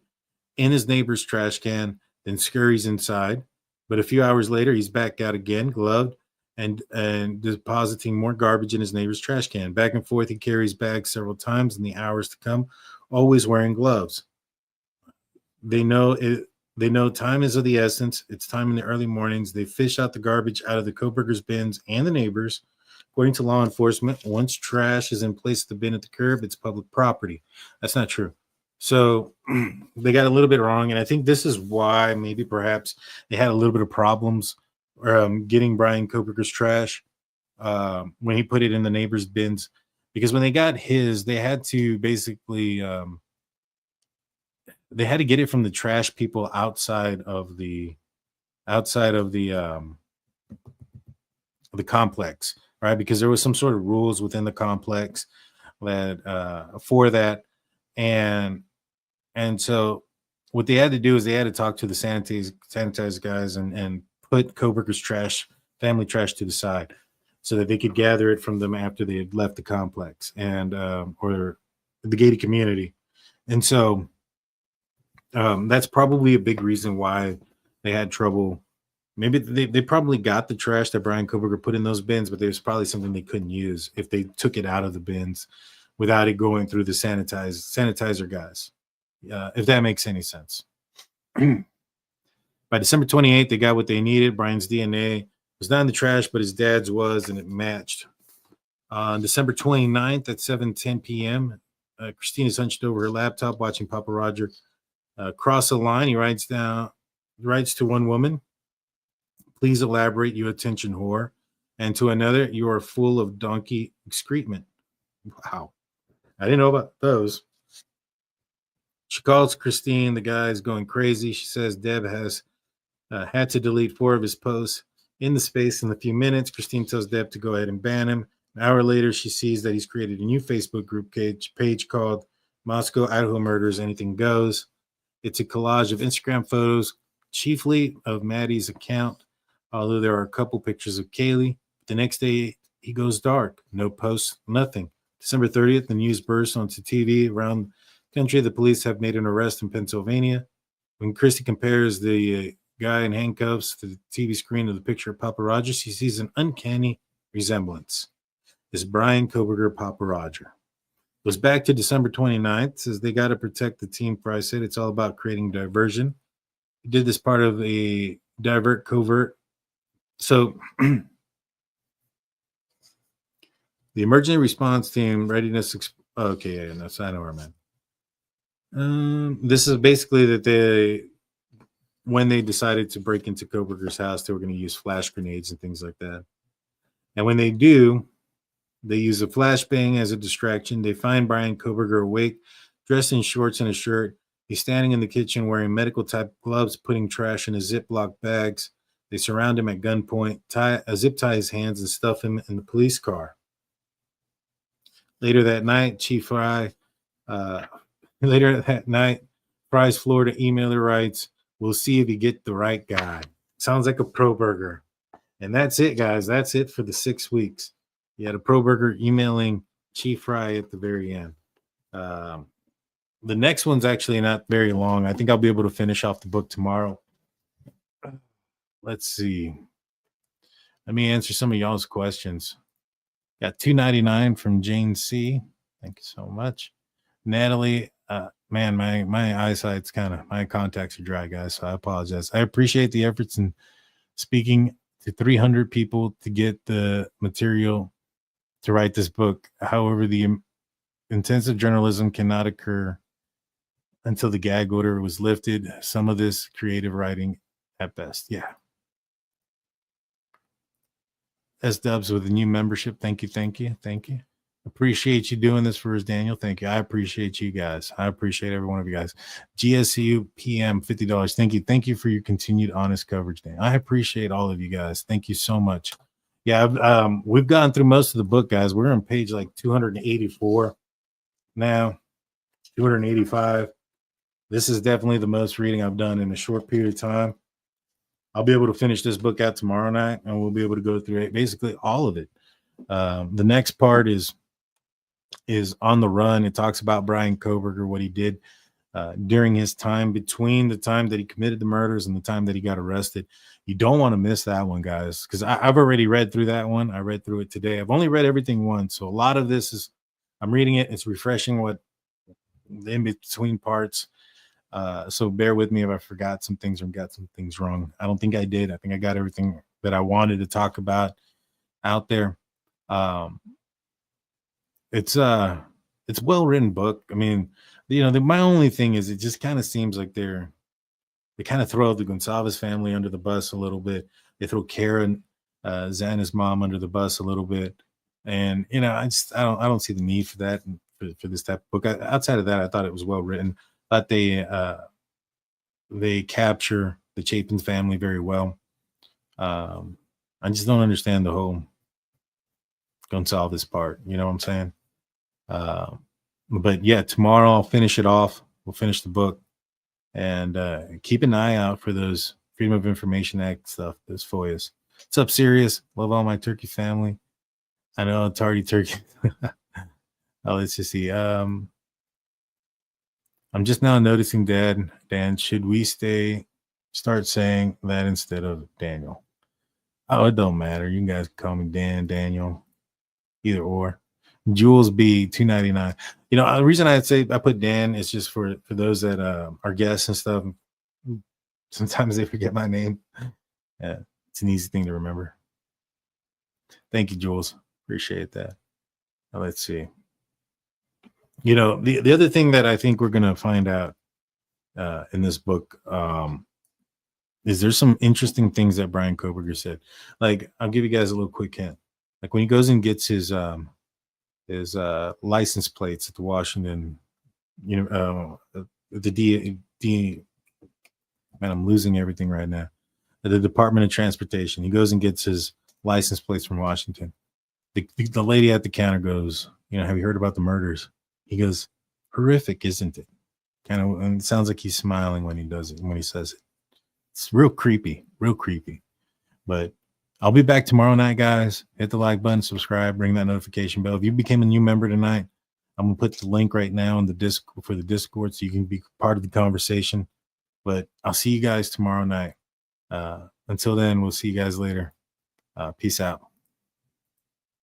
in his neighbor's trash can, then scurries inside. But a few hours later, he's back out again, gloved, and depositing more garbage in his neighbor's trash can. Back and forth, he carries bags several times in the hours to come, always wearing gloves. They know time is of the essence. It's time in the early mornings. They fish out the garbage out of the Coberger's bins and the neighbors. According to law enforcement, once trash is in place at the bin at the curb, it's public property. That's not true. So they got a little bit wrong, and I think this is why maybe perhaps they had a little bit of problems getting Bryan Kohberger's trash when he put it in the neighbors' bins, because when they got his, they had to basically they had to get it from the trash people outside of the complex, right? Because there was some sort of rules within the complex that for that, and so what they had to do is they had to talk to the sanitize guys and put Kohberger's family trash to the side so that they could gather it from them after they had left the complex and or the gated community. And so that's probably a big reason why they had trouble. Maybe they probably got the trash that Bryan Kohberger put in those bins, but there's probably something they couldn't use if they took it out of the bins without it going through the sanitizer guys. If that makes any sense. By December 28th, they got what they needed. Bryan's DNA was not in the trash, but his dad's was, and it matched. On December 29th at 7:10 p.m., Christina's hunched over her laptop watching Papa Roger cross a line. He writes to one woman, please elaborate, you attention whore. And to another, you are full of donkey excrement. Wow. I didn't know about those. She calls Christine. The guy is going crazy. She says Deb has had to delete 4 of his posts in the space in a few minutes. Christine tells Deb to go ahead and ban him. An hour later, she sees that he's created a new Facebook group page called Moscow Idaho Murders Anything Goes. It's a collage of Instagram photos, chiefly of Maddie's account, although there are a couple pictures of Kaylee. The next day, he goes dark. No posts, nothing. December 30th, the news bursts onto TV around the country. The police have made an arrest in Pennsylvania. When Christy compares the guy in handcuffs to the TV screen of the picture of Papa Roger, she sees an uncanny resemblance. It's Bryan Kohberger, Papa Roger. Goes back to December 29th, says they got to protect the team. Fry said it's all about creating diversion. He did this part of a divert covert. So the emergency response team readiness. Okay, yeah, that's I know where I'm at. This is basically that when they decided to break into Coberger's house, they were going to use flash grenades and things like that. And when they do, they use a flashbang as a distraction. They find Bryan Kohberger awake, dressed in shorts and a shirt. He's standing in the kitchen wearing medical type gloves, putting trash in his Ziploc bags. They surround him at gunpoint, zip tie his hands, and stuff him in the police car. Later that night, Fry's Florida emailer writes, "We'll see if you get the right guy." Sounds like a Kohberger. And that's it, guys. That's it for the 6 weeks. You had a Kohberger emailing Chief Fry at the very end. The next one's actually not very long. I think I'll be able to finish off the book tomorrow. Let's see. Let me answer some of y'all's questions. Got $2.99 from Jane C. Thank you so much. Natalie, man, my eyesight's my contacts are dry, guys, so I apologize. I appreciate the efforts in speaking to 300 people to get the material to write this book. However, the intensive journalism cannot occur until the gag order was lifted. Some of this creative writing at best. Yeah. S-Dubs with a new membership. Thank you. Appreciate you doing this for us, Daniel. Thank you. I appreciate you guys. I appreciate every one of you guys. GSU PM, $50. Thank you for your continued honest coverage, Dan. I appreciate all of you guys. Thank you so much. Yeah, we've gone through most of the book, guys. We're on page like 284 now, 285. This is definitely the most reading I've done in a short period of time. I'll be able to finish this book out tomorrow night, and we'll be able to go through it, basically all of it. The next part is On the Run. It talks about Bryan Kohberger, what he did during his time, between the time that he committed the murders and the time that he got arrested. You don't want to miss that one, guys, because I've already read through that one. I read through it today. I've only read everything once, so a lot of this is, I'm reading it. It's refreshing what the in-between parts. So bear with me if I forgot some things or got some things wrong. I don't think I did. I think I got everything that I wanted to talk about out there. It's a well-written book. I mean, my only thing is it just kind of seems like they kind of throw the Goncalves family under the bus a little bit. They throw Karen, Xana's mom, under the bus a little bit. And, I don't see the need for that for this type of book. Outside of that, I thought it was well written. But they capture the Chapin family very well. I just don't understand the whole Goncalves part. You know what I'm saying? But yeah, tomorrow I'll finish it off. We'll finish the book, and keep an eye out for those Freedom of Information Act stuff, those FOIAs. What's up, Sirius? Love all my turkey family. I know, tardy turkey. Oh, let's just see. I'm just now noticing, Dan, should we start saying that instead of Daniel? Oh, it don't matter. You guys can call me Dan, Daniel, either or. Jules B, $2.99. The reason I put Dan is just for those that are guests and stuff. Sometimes they forget my name. Yeah, it's an easy thing to remember. Thank you, Jules. Appreciate that. Now, let's see. The other thing that I think we're going to find out in this book is there's some interesting things that Bryan Kohberger said. Like, I'll give you guys a little quick hint. Like, when he goes and gets his license plates at the Washington, the D. Man, I'm losing everything right now. At the Department of Transportation, he goes and gets his license plates from Washington. The lady at the counter goes, have you heard about the murders? He goes, horrific, isn't it? And it sounds like he's smiling when he does it, when he says it. It's real creepy. But I'll be back tomorrow night, guys. Hit the like button, subscribe, ring that notification bell. If you became a new member tonight, I'm going to put the link right now in the Discord so you can be part of the conversation. But I'll see you guys tomorrow night. Until then, we'll see you guys later. Peace out.